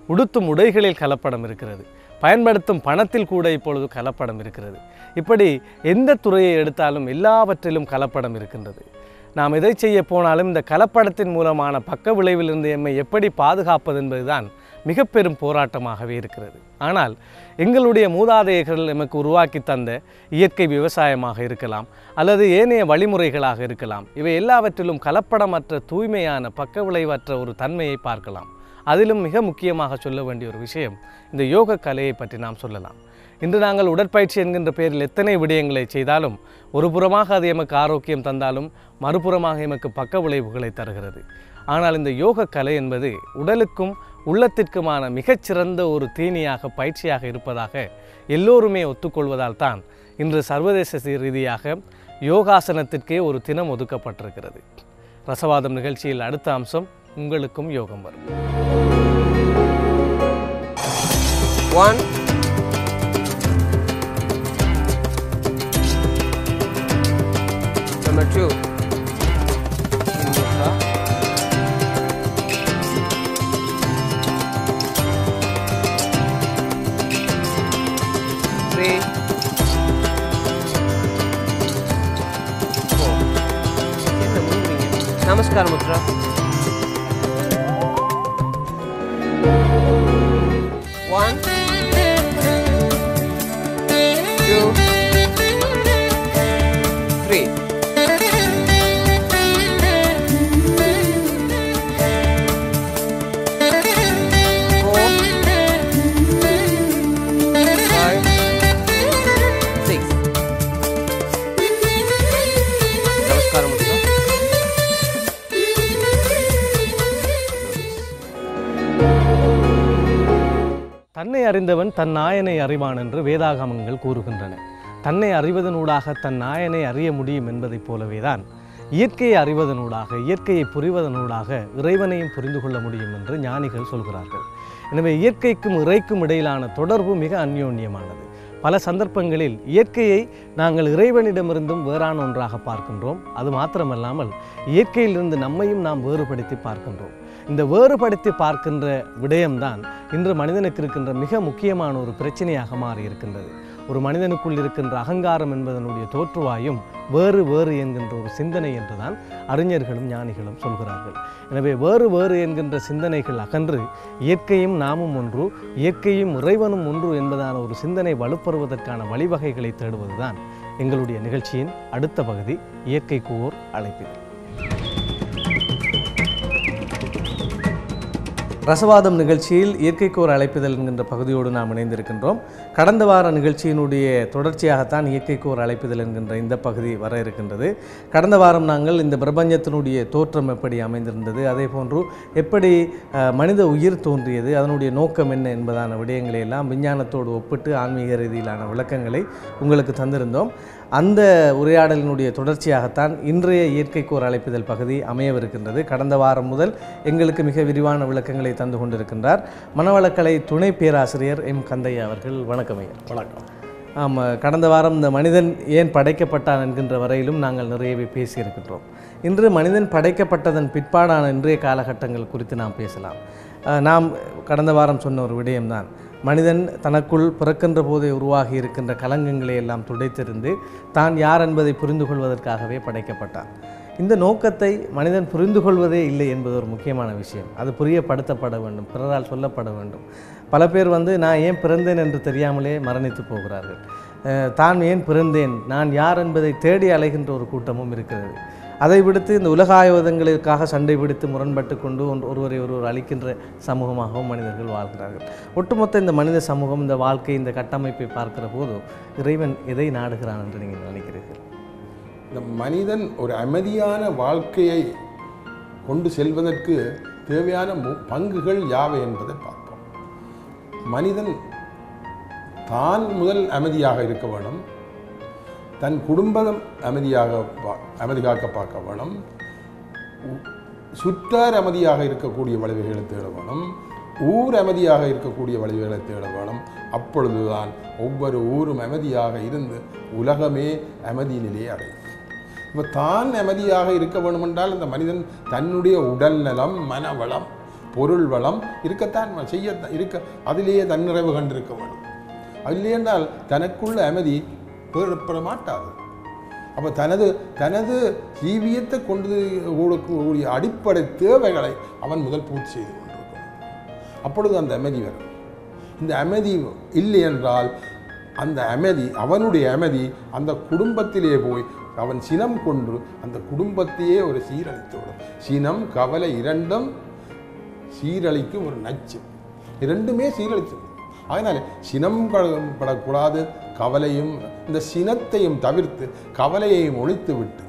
உடுத்தும் உடைகளில் கலப்படம் இருக்கிறது, பயன்படுத்தும் பணத்தில் கூட இப்பொழுது கலப்படம் இருக்கிறது. இப்படி எந்த துறையை எடுத்தாலும் எல்லாவற்றிலும் கலப்படம் இருக்கின்றது. நாம் எதை செய்ய போனாலும் இந்த கலப்படத்தின் மூலமான பக்க விளைவிலிருந்து எம்மை எப்படி பாதுகாப்பது என்பதுதான் மிக பெரும் போராட்டமாகவே இருக்கிறது. ஆனால் எங்களுடைய மூதாதையர்கள் எமக்கு உருவாக்கி தந்த இயற்கை விவசாயமாக இருக்கலாம் அல்லது ஏனைய வழிமுறைகளாக இருக்கலாம், இவை எல்லாவற்றிலும் கலப்படமற்ற தூய்மையான பக்க விளைவற்ற ஒரு தன்மையை பார்க்கலாம். அதிலும் மிக முக்கியமாக சொல்ல வேண்டிய ஒரு விஷயம் இந்த யோக கலையை பற்றி நாம் சொல்லலாம். இன்று நாங்கள் உடற்பயிற்சி என்கின்ற பெயரில் எத்தனை விடயங்களை செய்தாலும் ஒரு புறமாக அது எமக்கு ஆரோக்கியம் தந்தாலும் மறுபுறமாக எமக்கு பக்க விளைவுகளை தருகிறது. ஆனால் இந்த யோக கலை என்பது உடலுக்கும் உள்ளத்திற்குமான மிகச்சிறந்த ஒரு தீனியாக பயிற்சியாக இருப்பதாக எல்லோருமே ஒத்துக்கொள்வதால் தான் இன்று சர்வதேச ரீதியாக யோகாசனத்திற்கே ஒரு தினம் ஒதுக்கப்பட்டிருக்கிறது. ரசவாதம் நிகழ்ச்சியில் அடுத்த அம்சம் உங்களுக்கும் யோகம் வரும். 1 Number 2 3 4 என்ன மூடுறீங்க? நமஸ்கார முத்ரா. 1 2 3 தன்னை அறிந்தவன் தன் நாயனை அறிவான் என்று வேதாகமங்கள் கூறுகின்றன. தன்னை அறிவதனூடாக தன் நாயனை அறிய முடியும் என்பதைப் போலவே தான் இயற்கையை அறிவதனூடாக இயற்கையை புரிவதனூடாக இறைவனையும் புரிந்து கொள்ள முடியும் என்று ஞானிகள் சொல்கிறார்கள். எனவே இயற்கைக்கும் இறைக்கும் இடையிலான தொடர்பு மிக அந்யோன்யமானது. பல சந்தர்ப்பங்களில் இயற்கையை நாங்கள் இறைவனிடமிருந்தும் வேறான ஒன்றாக பார்க்கின்றோம். அது மாத்திரமல்லாமல் இயற்கையிலிருந்து நம்மையும் நாம் வேறுபடுத்தி பார்க்கின்றோம். இந்த வேறுபடுத்தி பார்க்கின்ற விடயம்தான் இன்று மனிதனுக்கு இருக்கின்ற மிக முக்கியமான ஒரு பிரச்சனையாக மாறி இருக்கின்றது. ஒரு மனிதனுக்குள் இருக்கின்ற அகங்காரம் என்பதனுடைய தோற்றுவாயும் வேறு வேறு என்கின்ற ஒரு சிந்தனை என்றுதான் அறிஞர்களும் ஞானிகளும் சொல்கிறார்கள். எனவே வேறு வேறு என்கின்ற சிந்தனைகள் அகன்று இயற்கையும் நாமும் ஒன்று, இயற்கையும் இறைவனும் ஒன்று என்பதான ஒரு சிந்தனை வலுப்பெறுவதற்கான வழிவகைகளை தேடுவதுதான் எங்களுடைய நிகழ்ச்சியின் அடுத்த பகுதி, இயற்கைக்கு ஓர் அழைப்பிதழ். ரசவாதம் நிகழ்ச்சியில் இயற்கைக்கு ஒரு அழைப்பிதழ் என்கின்ற பகுதியோடு நாம் இணைந்திருக்கின்றோம். கடந்த வார நிகழ்ச்சியினுடைய தொடர்ச்சியாகத்தான் இயற்கைக்கு ஒரு அழைப்பிதழ் என்கின்ற இந்த பகுதி வர இருக்கின்றது. கடந்த வாரம் நாங்கள் இந்த பிரபஞ்சத்தினுடைய தோற்றம் எப்படி அமைந்திருந்தது, அதே போன்று எப்படி மனித உயிர் தோன்றியது, அதனுடைய நோக்கம் என்ன என்பதான விடயங்களை எல்லாம் விஞ்ஞானத்தோடு ஒப்பிட்டு ஆன்மீக ரீதியிலான விளக்கங்களை உங்களுக்கு தந்திருந்தோம். அந்த உரையாடலினுடைய தொடர்ச்சியாகத்தான் இன்றைய இயற்கைக்கு ஒரு அழைப்பிதழ் பகுதி அமையவிருக்கின்றது. கடந்த வாரம் முதல் எங்களுக்கு மிக விரிவான விளக்கங்களை தந்து கொண்டிருக்கின்றார் மனவளக்கலை துணை பேராசிரியர் எம் கந்தையா அவர்கள். வணக்கம் ஐயா. வணக்கம். ஆமாம், கடந்த வாரம் இந்த மனிதன் ஏன் படைக்கப்பட்டான் என்கின்ற வரையிலும் நாங்கள் நிறையவே பேசியிருக்கின்றோம். இன்று மனிதன் படைக்கப்பட்டதன் பிற்பாடான இன்றைய காலகட்டங்கள் குறித்து நாம் பேசலாம். நாம் கடந்த வாரம் சொன்ன ஒரு விடயம்தான், மனிதன் தனக்குள் பிறக்கின்ற போதே உருவாகி இருக்கின்ற கலங்கங்களை எல்லாம் துடைத்தெறிந்து தான் யார் என்பதை புரிந்து கொள்வதற்காகவே படைக்கப்பட்டான். இந்த நோக்கத்தை மனிதன் புரிந்து கொள்வதே இல்லை என்பது ஒரு முக்கியமான விஷயம். அது புரியப்படுத்தப்பட வேண்டும், பிறரால் சொல்லப்பட வேண்டும். பல பேர் நான் ஏன் பிறந்தேன் என்று தெரியாமலே மரணித்து போகிறார்கள். தான் ஏன் பிறந்தேன், நான் யார் என்பதை தேடி அலைகின்ற ஒரு கூட்டமும் இருக்கிறது. அதை விடுத்து இந்த உலக ஆயுதங்களுக்காக சண்டை பிடித்து முரண்பட்டு கொண்டு ஒருவரை ஒருவர் அளிக்கின்ற சமூகமாகவும் மனிதர்கள் வாழ்கிறார்கள். ஒட்டுமொத்த இந்த மனித சமூகம், இந்த வாழ்க்கை, இந்த கட்டமைப்பை பார்க்கிற போது இறைவன் எதை நாடுகிறான் என்று நீங்கள் நினைக்கிறீர்கள்? இந்த மனிதன் ஒரு அமைதியான வாழ்க்கையை கொண்டு செல்வதற்கு தேவையான பங்குகள் யாவை என்பதை பார்ப்போம். மனிதன் தான் முதல் அமைதியாக இருக்க வேணும், தன் குடும்பம் அமைதி காக்க பார்க்க வேணும், சுற்றார் அமைதியாக இருக்கக்கூடிய வழிவகைகளை தேட வேணும், ஊர் அமைதியாக இருக்கக்கூடிய வழிவகைகளை தேட வேணும். அப்பொழுதுதான் ஒவ்வொரு ஊரும் அமைதியாக இருந்து உலகமே அமைதி நிலையை அடையும். இப்போ தான் அமைதியாக இருக்க வேண்டும் என்றால் இந்த மனிதன் தன்னுடைய உடல் நலம், மனவளம், பொருள் வளம் இருக்க அதிலேயே தன்னிறைவு கண்டிருக்க வேண்டும். அதிலே என்றால் தனக்குள்ள அமைதி பெற மாட்டாது. அப்போ தனது ஜீவியத்தை கொண்டு கொடுக்கக்கூடிய அடிப்படை தேவைகளை அவன் முதல் பூர்த்தி செய்து கொண்டிருக்கும். அப்பொழுது அந்த அமைதி வரும். இந்த அமைதி இல்லை என்றால் அந்த அமைதி, அவனுடைய அமைதி அந்த குடும்பத்திலே போய் அவன் சினம் கொண்டு அந்த குடும்பத்தையே ஒரு சீரழித்து விடும். சினம் கவலை இரண்டும் சீரழிக்கும் ஒரு நச்சு, இரண்டுமே சீரழித்து. அதனால சினம் படக்கூடாது, கவலையும் இந்த சினத்தையும் தவிர்த்து கவலையையும் ஒழித்து விட்டு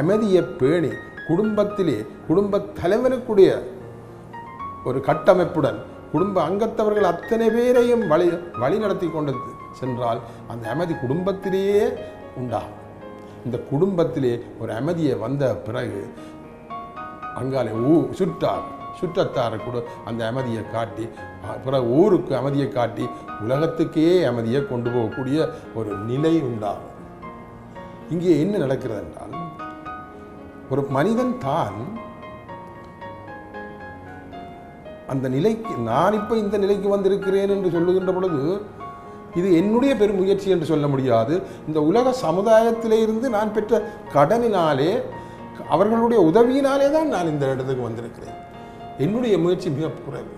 அமைதியை பேணி குடும்பத்திலே குடும்ப தலைவனுக்குடைய ஒரு கட்டமைப்புடன் குடும்ப அங்கத்தவர்கள் அத்தனை பேரையும் வழி நடத்தி கொண்டு சென்றால் அந்த அமைதி குடும்பத்திலேயே உண்டாகும். இந்த குடும்பத்திலே ஒரு அமைதியை வந்த பிறகு அங்காலே சுற்றத்தாரை கூட அந்த அமைதியை காட்டி, பிறகு ஊருக்கு அமைதியை காட்டி உலகத்துக்கே அமைதியை கொண்டு போகக்கூடிய ஒரு நிலை உண்டாகும். இங்கே என்ன நடக்கிறது என்றால், ஒரு மனிதன் தான் அந்த நிலைக்கு, நான் இப்போ இந்த நிலைக்கு வந்திருக்கிறேன் என்று சொல்லுகின்ற பொழுது இது என்னுடைய பெரும் முயற்சி என்று சொல்ல முடியாது. இந்த உலக சமுதாயத்திலே இருந்து நான் பெற்ற கடனினாலே, அவர்களுடைய உதவியினாலே தான் நான் இந்த இடத்துக்கு வந்திருக்கிறேன். என்னுடைய முயற்சி மிக குறைவு.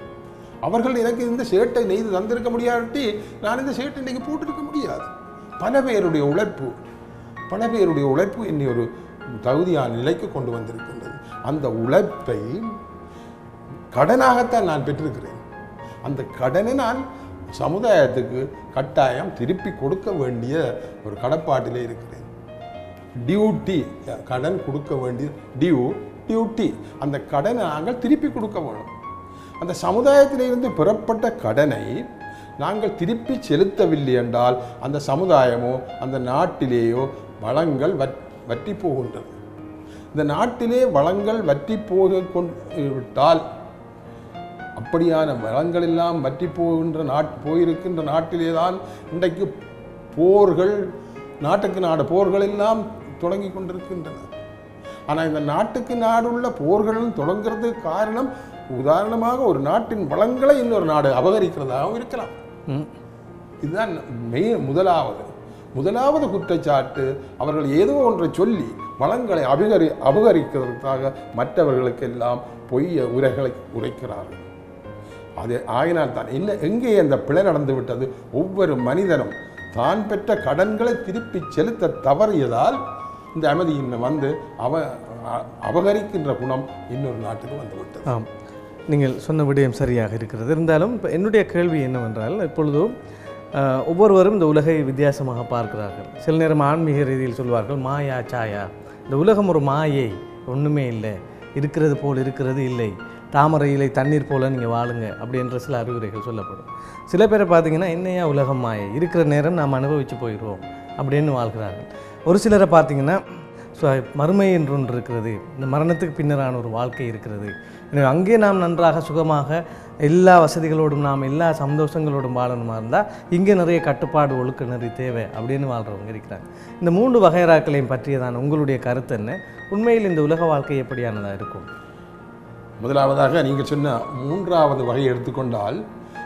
அவர்கள் எனக்கு இந்த ஷர்ட்டை நெய்து தந்திருக்க முடியாட்டி நான் இந்த ஷர்ட்டை இன்றைக்கு போட்டிருக்க முடியாது. பல பேருடைய உழைப்பு என்னை ஒரு தகுதியான நிலைக்கு கொண்டு வந்திருக்கின்றது. அந்த உழைப்பை கடனாகத்தான் நான் பெற்றிருக்கிறேன். அந்த கடனை நான் சமுதாயத்துக்கு கட்டாயம் திருப்பி கொடுக்க வேண்டிய ஒரு கடப்பாட்டிலே இருக்கிறேன். டியூட்டி, கடன் கொடுக்க வேண்டிய டியூட்டி, அந்த கடனை நாங்கள் திருப்பி கொடுக்க வேணும். அந்த சமுதாயத்திலிருந்து பெறப்பட்ட கடனை நாங்கள் திருப்பி செலுத்தவில்லை என்றால் அந்த சமுதாயமோ அந்த நாட்டிலேயோ வளங்கள் வற்றி போகின்றது. இந்த நாட்டிலே வளங்கள் வற்றி போய்விட்டால், அப்படியான வளங்கள் எல்லாம் வற்றி போயிருக்கின்ற நாட்டிலே தான் இன்றைக்கு போர்கள், நாட்டுக்கு நாடு போர்கள் எல்லாம் தொடங்கி கொண்டிருக்கின்றன. ஆனால் இந்த நாட்டுக்கு நாடுள்ள போர்களும் தொடங்குறதுக்கு காரணம், உதாரணமாக ஒரு நாட்டின் வளங்களை இன்னொரு நாடு அபகரிக்கிறதாகவும் இருக்கலாம். இதுதான் முதலாவது குற்றச்சாட்டு. அவர்கள் ஏதோ ஒன்றை சொல்லி வளங்களை அபகரிக்கிறதுக்காக மற்றவர்களுக்கெல்லாம் பொய்ய உரைகளை உரைக்கிறார்கள். அது ஆகினால் தான் எங்கே அந்த பிழை நடந்து விட்டது? ஒவ்வொரு மனிதனும் தான் பெற்ற கடன்களை திருப்பி செலுத்த தவறியதால் இந்த அமைதி இன்னும் வந்து அபகரிக்கின்ற குணம் இன்னொரு நாட்டுக்கு வந்துவிட்டது. ஆம், நீங்கள் சொன்ன விடயம் சரியாக இருக்கிறது. இருந்தாலும் இப்போ என்னுடைய கேள்வி என்னவென்றால், இப்பொழுதும் ஒவ்வொருவரும் இந்த உலகை வித்தியாசமாக பார்க்கிறார்கள். சில நேரம் ஆன்மீக ரீதியில் சொல்வார்கள் மாயா சாயா, இந்த உலகம் ஒரு மாயை, ஒன்றுமே இல்லை, இருக்கிறது போல் இருக்கிறது இல்லை, தாமரை இலை தண்ணீர் போல் நீங்கள் வாழுங்க அப்படின்ற சில அறிவுரைகள் சொல்லப்படும். சில பேரை பார்த்தீங்கன்னா என்னையா உலகம் மாயை, இருக்கிற நேரம் நாம் அனுபவித்து போயிடுவோம் அப்படின்னு வாழ்கிறார்கள். ஒரு சிலரை பார்த்தீங்கன்னா மறுமை என்று ஒன்று இருக்கிறது, இந்த மரணத்துக்கு பின்னரான ஒரு வாழ்க்கை இருக்கிறது, எனவே அங்கே நாம் நன்றாக சுகமாக எல்லா வசதிகளோடும் நாம் எல்லா சந்தோஷங்களோடும் வாழணுமா இருந்தால் இங்கே நிறைய கட்டுப்பாடு ஒழுக்க நெறி தேவை அப்படின்னு வாழ்கிறவங்க இருக்கிறாங்க. இந்த 3 வகைராக்களையும் பற்றியதான உங்களுடைய கருத்து என்ன? உண்மையில் இந்த உலக வாழ்க்கை எப்படியானதாக இருக்கும்? முதலாவதாக நீங்கள் சொன்ன 3வது வகையை எடுத்துக்கொண்டால்,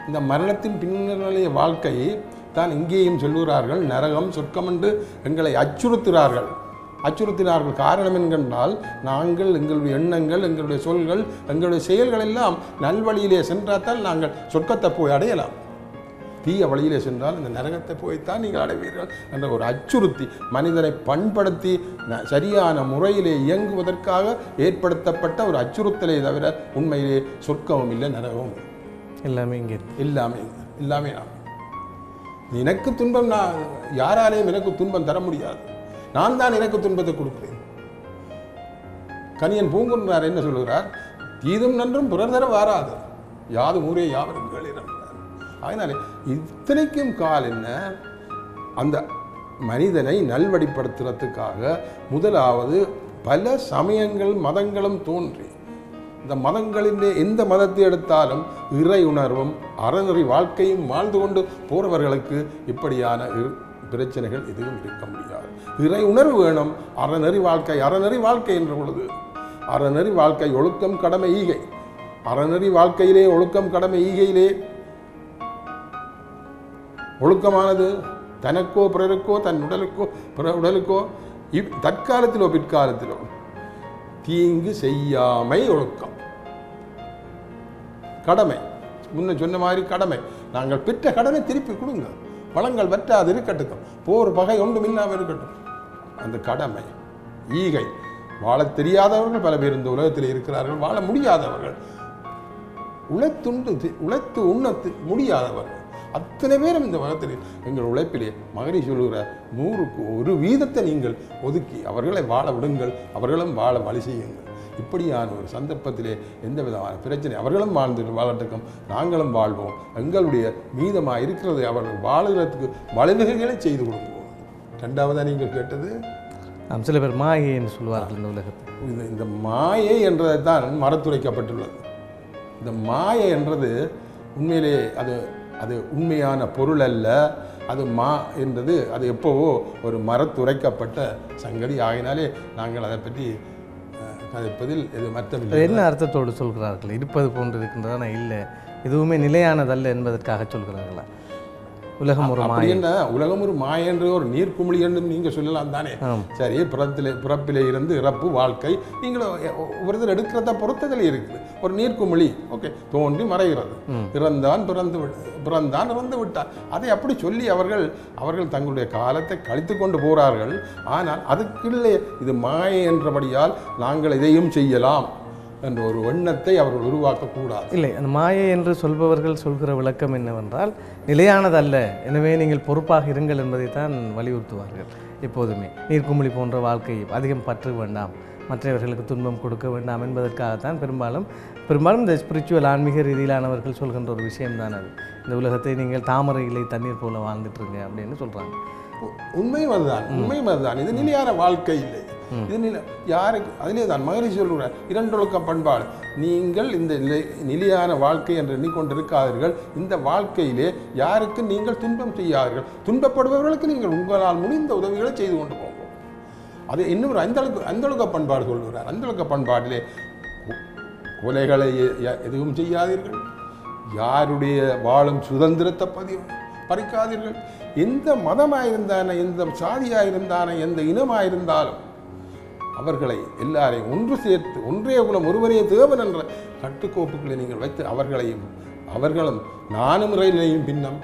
இந்த மரணத்தின் பின்னணிய வாழ்க்கை தான் இங்கேயும் சொல்லுகிறார்கள். நரகம் சொர்க்கம் என்று எங்களை அச்சுறுத்தினார்கள். காரணம் என்கென்றால், நாங்கள் எங்களுடைய எண்ணங்கள், எங்களுடைய சொல்கள், எங்களுடைய செயல்கள் எல்லாம் நல்வழியிலே சென்றால் நாங்கள் சொர்க்கத்தை போய் அடையலாம், தீய வழியிலே சென்றால் இந்த நரகத்தை போய்த்தான் நீங்கள் அடைவீர்கள் என்ற ஒரு அச்சுறுத்தி, மனிதனை பண்படுத்தி சரியான முறையிலே இயங்குவதற்காக ஏற்படுத்தப்பட்ட ஒரு அச்சுறுத்தலை தவிர உண்மையிலே சொர்க்கமும் இல்லை, நரகமும் இல்லை. எல்லாமே இங்கே எல்லாமே எனக்கு துன்பம், நான் யாராலேயும் எனக்கு துன்பம் தர முடியாது, நான் தான் எனக்கு துன்பத்தை கொடுக்கிறேன். கணியன் பூங்குன்றார் என்ன சொல்லுகிறார்? தீதும் நன்றும் பிறர் தர வாராது, யாதும் ஊரே யாவரும் கேளிரம். அதனாலே இத்தனைக்கும் கால் என்ன, அந்த மனிதனை நல்வழிப்படுத்துறதுக்காக முதலாவது பல சமயங்கள் மதங்களும் தோன்றி, இந்த மதங்களின் எந்த மதத்தை எடுத்தாலும் இறை உணர்வும் அறநெறி வாழ்க்கையும் வாழ்ந்து கொண்டு போறவர்களுக்கு இப்படியான பிரச்சனைகள் எதுவும் இருக்க முடியாது. இறை உணர்வு வேணும், அறநெறி வாழ்க்கை என்ற பொழுது அறநெறி வாழ்க்கை ஒழுக்கம் கடமை ஈகை, அறநெறி வாழ்க்கையிலே ஒழுக்கம் கடமை ஈகையிலே ஒழுக்கமானது தனக்கோ பிறருக்கோ தன் உடலுக்கோ பிற உடலுக்கோ தற்காலத்திலோ பிற்காலத்திலோ தீங்கு செய்யாமை ஒழுக்கம், கடமை. முன்ன சொன்ன மாதிரி கடமை. நாங்கள் பெற்ற கடனை திருப்பி கொடுங்க. வளங்கள் வற்றாது இருக்கட்டும், போர் பகை ஒன்றும் இல்லாமல் இருக்கட்டும். அந்த கடமை. ஈகை. வாழ தெரியாதவர்கள் பல பேர் இந்த உலகத்தில் இருக்கிறார்கள். வாழ முடியாதவர்கள், உழைத்து உண்ணத்து முடியாதவர்கள் அத்தனை பேரும் இந்த உலகத்தில் எங்கள் உழைப்பிலே மகரிஷி சொல்லுகிற 100க்கு 1 வீதத்தை நீங்கள் ஒதுக்கி அவர்களை வாழ விடுங்கள், அவர்களும் வாழ வழி செய்யுங்கள். இப்படியான ஒரு சந்தர்ப்பத்திலே எந்த விதமான பிரச்சனை அவர்களும் வாழ்ந்து வாழட்டுக்கும், நாங்களும் வாழ்வோம். எங்களுடைய மீதமாக இருக்கிறது அவர்கள் வாழுகிறதுக்கு வழிவகைகளை செய்து கொடுப்போம். ரெண்டாவதாக நீங்கள் கேட்டது, சில பேர் மாயை என்று சொல்வார்கள் இந்த உலகத்தில். இந்த மாயை என்றதை தான் மறத்துரைக்கப்பட்டுள்ளது. இந்த மாயை என்றது உண்மையிலே அது உண்மையான பொருள் அல்ல. அது என்றது அது எப்போவோ ஒரு மரத்துரைக்கப்பட்ட சங்கதி ஆகினாலே நாங்கள் அதை பற்றி கதைப்பதில் இது மற்றவில்லை. என்ன அர்த்தத்தோடு சொல்கிறார்கள்? இருப்பது போன்று இருக்கின்றதா, இல்லை எதுவுமே நிலையானதல்ல என்பதற்காக சொல்கிறார்களா? உலகம் ஒரு மாயை. என்ன உலகம் ஒரு மாயை என்ற ஒரு நீர்க்குமிழி என்று நீங்கள் சொல்லலாம் தானே. சரி, பிறப்பிலே இருந்து இறப்பு வாழ்க்கை நீங்கள் ஒருத்தர் எடுக்கிறத பொறுத்ததில் இருக்குது. ஒரு நீர்க்குமிழி, ஓகே, தோன்றி மறைகிறது. பிறந்தான் இறந்து விட்டார். அதை அப்படி சொல்லி அவர்கள் தங்களுடைய காலத்தை கழித்து கொண்டு போகிறார்கள். ஆனால் அதுக்குள்ளே இது மாயை என்றபடியால் நாங்கள் இதையும் செய்யலாம் என்ற ஒரு எண்ணத்தை அவர்கள் உருவாக்கக்கூடாது. இல்லை, அந்த மாயை என்று சொல்பவர்கள் சொல்கிற விளக்கம் என்னவென்றால் நிலையானதல்ல, எனவே நீங்கள் பொறுப்பாக இருங்கள் என்பதைத்தான் வலியுறுத்துவார்கள் எப்போதுமே. நீர்க்குமிழி போன்ற வாழ்க்கை அதிகம் பற்று வேண்டாம், மற்றவர்களுக்கு துன்பம் கொடுக்க வேண்டாம் என்பதற்காகத்தான் பெரும்பாலும் இந்த ஸ்பிரிச்சுவல் ஆன்மீக ரீதியிலானவர்கள் சொல்கின்ற ஒரு விஷயம்தான் அது. இந்த உலகத்தை நீங்கள் தாமரை இலை தண்ணீர் போல வாழ்ந்துட்டுருங்க அப்படின்னு சொல்கிறாங்க. உண்மையும் அதுதான். இது நிலையான வாழ்க்கை இல்லை. இது யாருக்கு அதிலே தான் மகரிஷி சொல்கிற 2 ஒழுக்க பண்பாடு. நீங்கள் இந்த நிலையான வாழ்க்கை என்று எண்ணிக்கொண்டிருக்காதீர்கள். இந்த வாழ்க்கையிலே யாருக்கு நீங்கள் துன்பம் செய்யாதீர்கள். துன்பப்படுபவர்களுக்கு நீங்கள் உங்களால் முடிந்த உதவிகளை செய்து கொண்டு போகும். அது இன்னொரு அந்தொழுக்க பண்பாடு சொல்கிறார். அந்தொழுக்க பண்பாட்டிலே கொலைகளை எதுவும் செய்யாதீர்கள், யாருடைய வாழும் சுதந்திரத்தை பறிக்காதீர்கள். எந்த மதமாக இருந்தான, எந்த சாதியாக இருந்தான, எந்த இனமாக இருந்தாலும் அவர்களை எல்லாரையும் ஒன்று சேர்த்து ஒன்றே குலம் ஒருவரே தேவன் என்ற கட்டுக்கோப்புகளை நீங்கள் வைத்து அவர்களும் நானும் இறைநிலையின் பின்னம்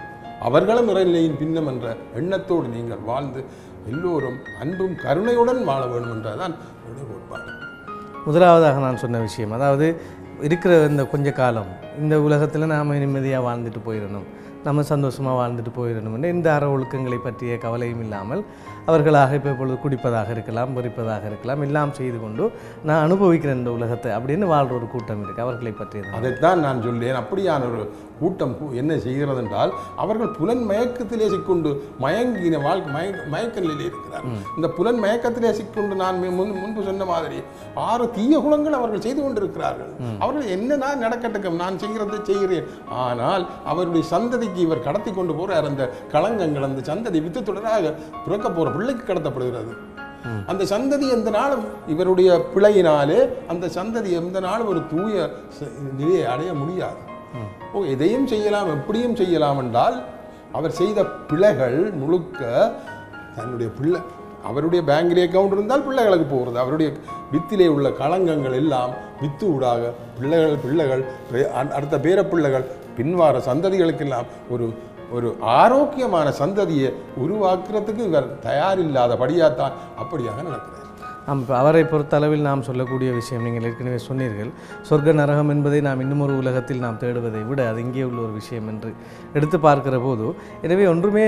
அவர்களும் இறைநிலையின் பின்னம் என்ற எண்ணத்தோடு நீங்கள் வாழ்ந்து எல்லோரும் அன்பும் கருணையுடன் வாழ வேண்டும் என்றதான் என்னுடைய கோட்பாடு. முதலாவதாக நான் சொன்ன விஷயம், அதாவது இருக்கிற இந்த கொஞ்ச காலம் இந்த உலகத்தில் நாம் நிம்மதியாக வாழ்ந்துட்டு போயிடணும், நம்ம சந்தோஷமாக வாழ்ந்துட்டு போயிடணும் என்று இந்த அற ஒழுக்கங்களை பற்றிய கவலையும் இல்லாமல் அவர்களாக இப்போ இப்பொழுது குடிப்பதாக இருக்கலாம், பொறிப்பதாக இருக்கலாம், எல்லாம் செய்து கொண்டு நான் அனுபவிக்கிறேன் இந்த உலகத்தை அப்படின்னு வாழ்கிற ஒரு கூட்டம் இருக்குது. அவர்களை பற்றியது அதைத்தான் நான் சொல்லேன். அப்படியான ஒரு கூட்டம் என்ன செய்கிறது என்றால் அவர்கள் புலன் மயக்கத்திலே சிக்கொண்டு மயங்கின மயக்க நிலையிலே இருக்கிறார். இந்த புலன் மயக்கத்திலே சிக்கொண்டு நான் முன்பு சொன்ன மாதிரி 6 தீய குணங்கள் அவர்கள் செய்து கொண்டிருக்கிறார்கள். அவர்கள் என்ன நான் நடக்கட்டும், நான் செய்கிறதை செய்கிறேன். ஆனால் அவருடைய சந்ததிக்கு இவர் கடத்தி கொண்டு போகிறார். அந்த களங்கங்கள் அந்த சந்ததி வித்து தொடராக பிறக்க போகிற பிள்ளைக்கு கடத்தப்படுகிறது. அந்த சந்ததி எந்த நாளும் இவருடைய பிழையினாலே அந்த சந்ததி எந்த நாளும் ஒரு தூய நிலையை அடைய முடியாது. எதையும் செய்யலாம், எப்படியும் செய்யலாம் என்றால் அவர் செய்த பிழைகள் முழுக்க தன்னுடைய அவருடைய பேங்கிலே அக்கவுண்ட் இருந்தால் பிள்ளைகளுக்கு போகிறது. அவருடைய வித்திலே உள்ள களங்கங்கள் எல்லாம் வித்து ஊடாக பிள்ளைகள் அடுத்த பேர பிள்ளைகள் பின்வார சந்ததிகளுக்கெல்லாம் ஒரு ஆரோக்கியமான சந்ததியை உருவாக்குறதுக்கு இவர் தயாரில்லாதபடியாகத்தான் அப்படியாக நடக்கிறார். இப்போ அவரை பொறுத்தளவில் நாம் சொல்லக்கூடிய விஷயம், நீங்கள் ஏற்கனவே சொன்னீர்கள், சொர்க்க நரகம் என்பதை நாம் இன்னும் ஒரு உலகத்தில் நாம் தேடுவதை விட அது இங்கே உள்ள ஒரு விஷயம் என்று எடுத்து பார்க்கிற போது, எனவே ஒன்றுமே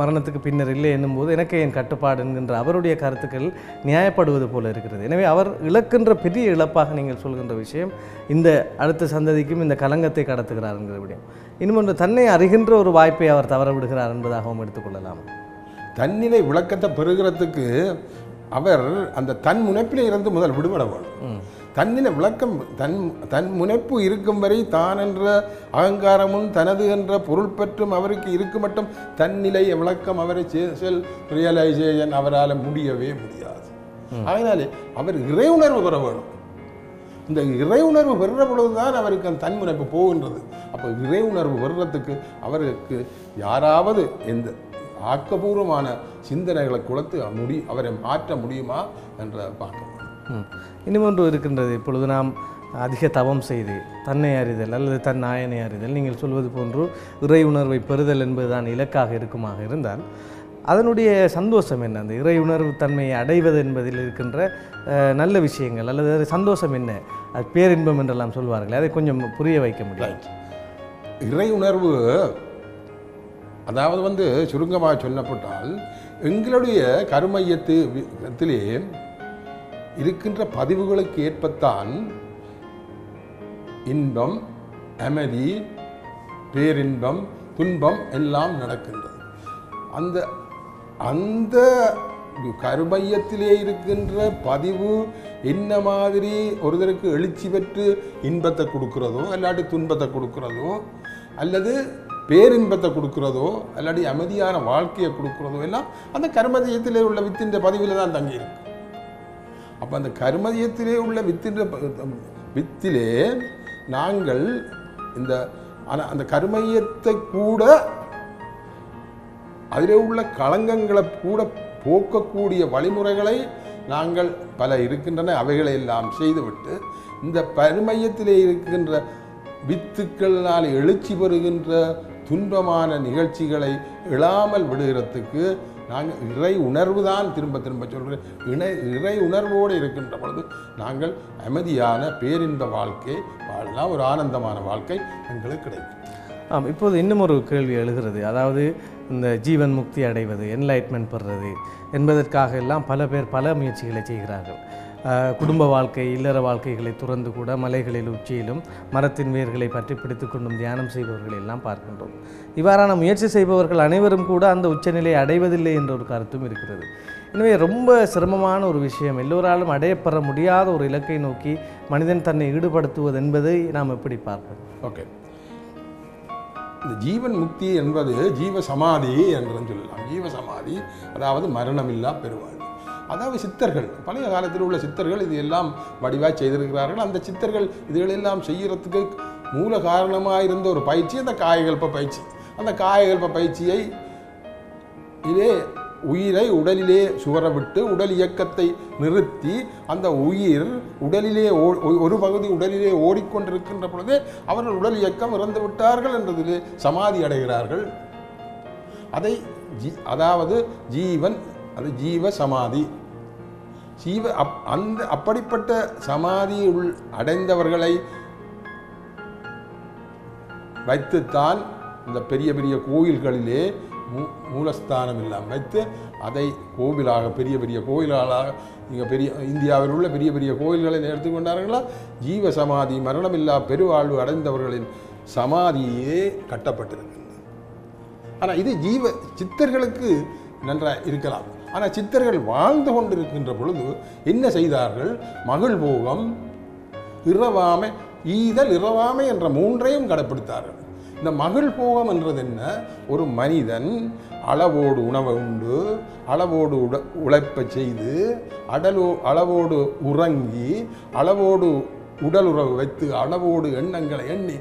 மரணத்துக்கு பின்னர் இல்லை என்னும்போது எனக்கு என் கட்டுப்பாடு என்கின்ற அவருடைய கருத்துக்கள் நியாயப்படுவது போல இருக்கிறது. எனவே அவர் இழக்கின்ற பெரிய இழப்பாக நீங்கள் சொல்கின்ற விஷயம் இந்த அடுத்த சந்ததிக்கும் இந்த கலங்கத்தை கடத்துகிறார் என்கிற விடயம். இன்னும் ஒன்று, தன்னை அறிகின்ற ஒரு வாய்ப்பை அவர் தவற விடுகிறார் என்பதாகவும் எடுத்துக்கொள்ளலாம். தன்னிலை விளக்கத்தை பெறுகிறதுக்கு அவர் அந்த தன் முனைப்பிலே இருந்து முதல் விடுபட வேண்டும். தன்னிலை விளக்கம் தன் முனைப்பு இருக்கும் வரை தான் என்ற அகங்காரமும் தனது என்ற பொருள் பெற்றும் அவருக்கு இருக்கு மட்டும் தன்னிலை விளக்கம் அவரை ரியலைசேஷன் அவரால் முடியவே முடியாது. அதனாலே அவர் இறையுணர்வு பெற வேண்டும். இந்த இறையுணர்வு பெறுற பொழுதுதான் அவருக்கு அந்த தன் முனைப்பு போகின்றது. அப்போ இறையுணர்வு பெறுறதுக்கு அவருக்கு யாராவது ஆக்கபூர்வமான சிந்தனைகளை கொடுத்து அவரை மாற்ற முடியுமா என்ற பார்க்கணும். இன்னும் ஒன்று இருக்கின்றது. இப்பொழுது நாம் அதிக தவம் செய்து தன்னை அறிதல் அல்லது தன் நாயனை அறிதல், நீங்கள் சொல்வது போன்று இறை உணர்வை பெறுதல் என்பதுதான் இலக்காக இருக்குமாக இருந்தால் அதனுடைய சந்தோஷம் என்ன? அந்த இறை உணர்வு தன்மையை அடைவது என்பதில் இருக்கின்ற நல்ல விஷயங்கள் அல்லது சந்தோஷம் என்ன? அது பேரின்பம் என்றெல்லாம் சொல்வார்கள், அதை கொஞ்சம் புரிய வைக்க முடியும். இறை உணர்வு அதாவது சுருங்கமாக சொல்லப்பட்டால் எங்களுடைய கருமையத்திலே இருக்கின்ற பதிவுகளுக்கு ஏற்பத்தான் இன்பம், அமைதி, பேரின்பம், துன்பம் எல்லாம் நடக்கின்றது. அந்த அந்த கருமையத்திலே இருக்கின்ற பதிவு என்ன மாதிரி ஒருத்தருக்கு எழுச்சி பெற்று இன்பத்தை கொடுக்கிறதோ அல்லாட்டி துன்பத்தை கொடுக்கிறதோ அல்லது பேரின்பத்தை கொடுக்கிறதோ அல்லாட்டி அமைதியான வாழ்க்கையை கொடுக்கிறதோ எல்லாம் அந்த கருமதியத்திலே உள்ள வித்தின்ற பதிவில் தான் தங்கியிருக்கு. அப்போ அந்த கருமதியத்திலே உள்ள வித்திலே நாங்கள் அந்த கருமையத்தை கூட அதிலே உள்ள களங்கங்களை கூட போக்கக்கூடிய வழிமுறைகளை நாங்கள் பல இருக்கின்றன. அவைகளை எல்லாம் செய்துவிட்டு இந்த கருமையத்திலே இருக்கின்ற வித்துக்களால் எழுச்சி பெறுகின்ற துன்பமான நிகழ்ச்சிகளை எழாமல் விடுகிறதுக்கு நாங்கள் இறை உணர்வு தான் திரும்ப திரும்ப சொல்கிறேன். இறை உணர்வோடு இருக்கின்ற பொழுது நாங்கள் அமைதியான பேரின்ப வாழ்க்கை வாழலாம், ஒரு ஆனந்தமான வாழ்க்கை எங்களுக்கு கிடைக்கும். இப்போது இன்னும் ஒரு கேள்வி எழுகிறது. அதாவது இந்த ஜீவன் முக்தி அடைவது, என்லைட்மெண்ட் பெறுறது என்பதற்காக எல்லாம் பல பேர் பல முயற்சிகளை செய்கிறார்கள். குடும்ப வாழ்க்கை, இல்லற வாழ்க்கைகளை துறந்து கூட மலைகளில் உச்சியிலும் மரத்தின் வேர்களை பற்றி பிடித்து கொண்டும் தியானம் செய்பவர்கள் எல்லாம் பார்க்கின்றோம். இவ்வாறான முயற்சி செய்பவர்கள் அனைவரும் கூட அந்த உச்சநிலையை அடைவதில்லை என்ற ஒரு கருத்தும் இருக்கிறது. எனவே ரொம்ப சிரமமான ஒரு விஷயம், எல்லோராலும் அடையப்பெற முடியாத ஒரு இலக்கை நோக்கி மனிதன் தன்னை ஈடுபடுத்துவது என்பதை நாம் எப்படி பார்ப்போம்? ஓகே, இந்த ஜீவன் முக்தி என்பது ஜீவ சமாதி என்று சொல்லலாம். ஜீவ சமாதி அதாவது மரணமில்லா பெருவாழ்வு. அதாவது சித்தர்கள், பழைய காலத்தில் உள்ள சித்தர்கள் இது எல்லாம் வடிவாக செய்திருக்கிறார்கள். அந்த சித்தர்கள் இதுகளெல்லாம் செய்கிறதுக்கு மூல காரணமாக இருந்த ஒரு பயிற்சி அந்த காயகல்ப பயிற்சி. அந்த காயகல்ப பயிற்சியை இதே உயிரை உடலிலே சுவர விட்டு உடல் இயக்கத்தை நிறுத்தி அந்த உயிர் உடலிலே ஒரு பகுதி உடலிலே ஓடிக்கொண்டிருக்கின்ற பொழுதே அவர்கள் உடல் இயக்கம் இறந்து விட்டார்கள் என்றதிலே சமாதி அடைகிறார்கள். அதை அதாவது ஜீவன், அது ஜீவ சமாதி. அப்படிப்பட்ட சமாதி அடைந்தவர்களை வைத்துத்தான் இந்த பெரிய பெரிய கோயில்களிலே மூலஸ்தானம் இல்லாமல் வைத்து அதை கோவிலாக பெரிய பெரிய கோயில்களாக இங்கே இந்தியாவில் உள்ள பெரிய பெரிய கோயில்களை எடுத்துக்கொண்டார்களா ஜீவ சமாதி, மரணமில்லா பெருவாழ்வு அடைந்தவர்களின் சமாதியே கட்டப்பட்டிருக்கின்றது. ஆனால் இது சித்தர்களுக்கு நன்றாக இருக்கலாம். ஆனால் சித்தர்கள் வாழ்ந்து கொண்டிருக்கின்ற பொழுது என்ன செய்தார்கள்? மகிழ்போகம், இரவாமை, ஈதல், இரவாமை என்ற மூன்றையும் கடைப்பிடித்தார்கள். இந்த மகிழ்போகம் என்றது என்ன? ஒரு மனிதன் அளவோடு உணவை உண்டு, அளவோடு உழைப்பை செய்து, அளவோடு உறங்கி, அளவோடு உடல் உறவு வைத்து, அளவோடு எண்ணங்களை எண்ணி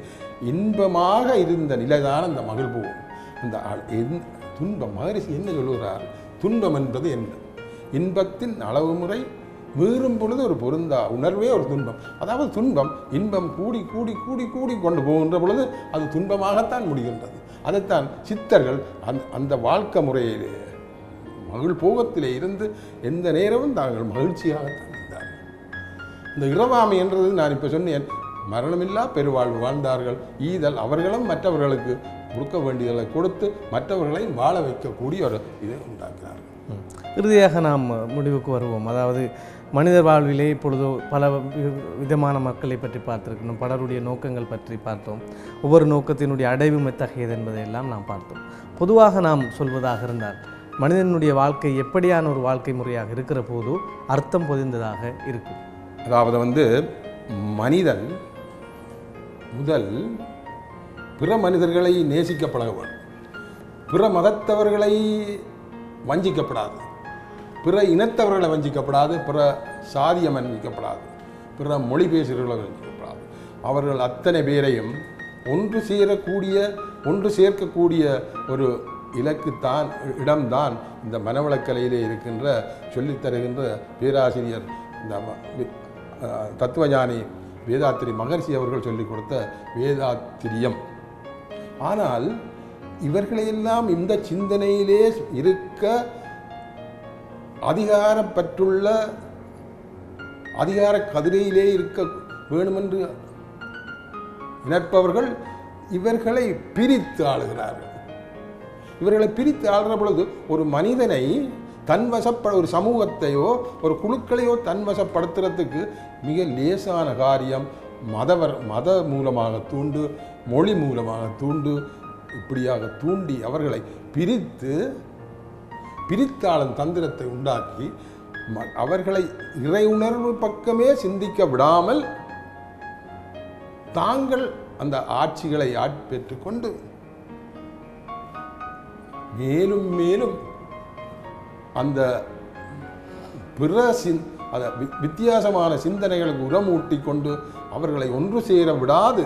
இன்பமாக இருந்த நிலைதான் அந்த மகிழ்போகம். அந்த துன்பம், மகரிஷி என்ன சொல்லுகிறார்? துன்பம் என்பது என்ன? இன்பத்தின் அளவு முறை மீறும் பொழுது ஒரு பொருந்தா உணர்வே ஒரு துன்பம். அதாவது துன்பம், இன்பம் கூடி கூடி கூடி கூடி கொண்டு போகின்ற பொழுது அது துன்பமாகத்தான் முடிகின்றது. அதைத்தான் சித்தர்கள் அந்த வாழ்க்கை முறையிலே மகிழ்போகத்திலே இருந்து எந்த நேரமும் தாங்கள் மகிழ்ச்சியாகத்தான் இருந்தார்கள். இந்த இரவாமை என்றது நான் இப்போ சொன்னேன், மரணமில்லா பெருவாழ்வு வாழ்ந்தார்கள். ஈதல், அவர்களும் மற்றவர்களுக்கு கொடுக்க வேண்டியதை கொடுத்து மற்றவர்களை வாழ வைக்கக்கூடிய ஒரு இதை உண்டாக்குறார்கள். இறுதியாக நாம் முடிவுக்கு வருவோம். அதாவது மனிதர் வாழ்விலே இப்பொழுது பல விதமான மக்களை பற்றி பார்த்திருக்கணும், பலருடைய நோக்கங்கள் பற்றி பார்த்தோம், ஒவ்வொரு நோக்கத்தினுடைய அடைவும் எத்தகையது என்பதையெல்லாம் நாம் பார்த்தோம். பொதுவாக நாம் சொல்வதாக இருந்தால் மனிதனுடைய வாழ்க்கை எப்படியான ஒரு வாழ்க்கை முறையாக இருக்கிற போது அர்த்தம் பொதிந்ததாக இருக்கும். அதாவது மனிதன் முதல் பிற மனிதர்களை நேசிக்க பழக வேண்டும், பிற மதத்தவர்களை வஞ்சிக்கப்படாது, பிற இனத்தவர்களை வஞ்சிக்கப்படாது, பிற சாதியம் வஞ்சிக்கப்படாது, பிற மொழி பேசுகிறவர்களை வஞ்சிக்கப்படாது. அவர்கள் அத்தனை பேரையும் ஒன்று சேர்க்கக்கூடிய ஒரு இலக்குத்தான் இடம்தான் இந்த மனவளக்கலையிலே இருக்கின்ற சொல்லித் தருகின்ற பேராசிரியர் இந்த தத்துவஞானி வேதாத்திரி மகர்ஷி அவர்கள் சொல்லிக் கொடுத்த வேதாத்திரியம். ஆனால் இவர்களையெல்லாம் இந்த சிந்தனையிலே இருக்க அதிகாரப்பற்றுள்ள அதிகார கதிரையிலே இருக்க வேணுமென்று நினைப்பவர்கள் இவர்களை பிரித்து ஆளுகிறார்கள். இவர்களை பிரித்து ஆளுகிற பொழுது ஒரு மனிதனை ஒரு சமூகத்தையோ ஒரு குழுக்களையோ தன்வசப்படுத்துறதுக்கு மிக லேசான காரியம். மத மூலமாக தூண்டு, மொழி மூலமாக தூண்டு, இப்படியாக தூண்டி அவர்களை பிரித்தாளன் தந்திரத்தை உண்டாக்கி அவர்களை இறை உணர்வு பக்கமே சிந்திக்க விடாமல் தாங்கள் அந்த ஆட்சிகளை பெற்றுக் கொண்டு மேலும் மேலும் அந்த வித்தியாசமான சிந்தனைகளுக்கு உரமூட்டி கொண்டு அவர்களை ஒன்று சேர விடாது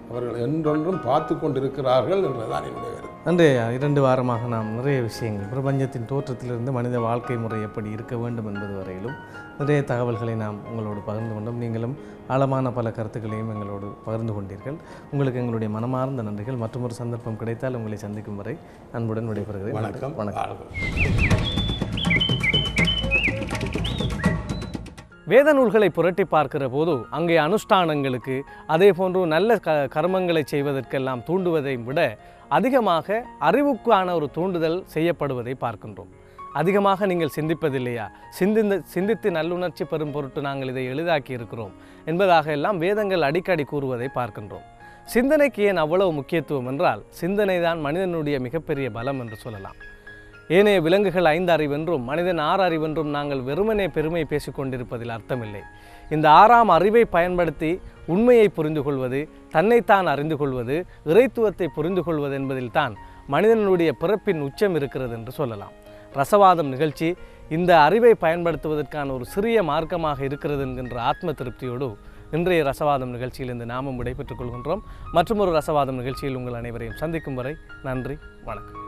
அவர்கள் என்றொன்றும் பார்த்து கொண்டிருக்கிறார்கள் என்றுதான் என்னுடைய கருத்து. அன்றைய 2 வாரமாக நாம் நிறைய விஷயங்கள் பிரபஞ்சத்தின் தோற்றத்திலிருந்து மனித வாழ்க்கை முறை எப்படி இருக்க வேண்டும் என்பது வரையிலும் நிறைய தகவல்களை நாம் உங்களோடு பகிர்ந்து கொண்டோம். நீங்களும் ஆழமான பல கருத்துக்களையும் எங்களோடு பகிர்ந்து கொண்டீர்கள். உங்களுக்கு எங்களுடைய மனமார்ந்த நன்றிகள். மற்றொரு சந்தர்ப்பம் கிடைத்தால் உங்களை சந்திக்கும் வரை அன்புடன் விடைபெறுகிறேன். வணக்கம். வேத நூல்களை புரட்டி பார்க்கிற போது அங்கே அனுஷ்டானங்களுக்கு அதே போன்று நல்ல கர்மங்களை செய்வதற்கெல்லாம் தூண்டுவதை விட அதிகமாக அறிவுக்கான ஒரு தூண்டுதல் செய்யப்படுவதை பார்க்கின்றோம். அதிகமாக நீங்கள் சிந்திப்பதில்லையா, சிந்தித்து நல்லுணர்ச்சி பெறும் பொருட்டு நாங்கள் இதை எளிதாக்கி இருக்கிறோம் என்பதாக எல்லாம் வேதங்கள் அடிக்கடி கூறுவதை பார்க்கின்றோம். சிந்தனைக்கு ஏன் அவ்வளவு முக்கியத்துவம் என்றால் சிந்தனை தான் மனிதனுடைய மிகப்பெரிய பலம் என்று சொல்லலாம். ஏனைய விலங்குகள் 5 அறிவென்றும் மனிதன் 6 அறிவென்றும் நாங்கள் வெறுமனே பெருமை பேசிக்கொண்டிருப்பதில் அர்த்தமில்லை. இந்த 6ஆம் அறிவை பயன்படுத்தி உண்மையை புரிந்து கொள்வது, தன்னைத்தான் அறிந்து கொள்வது, இறைத்துவத்தை புரிந்து கொள்வது என்பதில் தான் மனிதனுடைய பிறப்பின் உச்சம் இருக்கிறது என்று சொல்லலாம். ரசவாதம் நிகழ்ச்சி இந்த அறிவை பயன்படுத்துவதற்கான ஒரு சிறிய மார்க்கமாக இருக்கிறது என்கின்ற ஆத்ம திருப்தியோடு இன்றைய ரசவாதம் நிகழ்ச்சியிலிருந்து நாமும் விடைபெற்றுக் கொள்கின்றோம். மற்றும் ஒரு ரசவாதம் நிகழ்ச்சியில் உங்கள் அனைவரையும் சந்திக்கும் வரை நன்றி, வணக்கம்.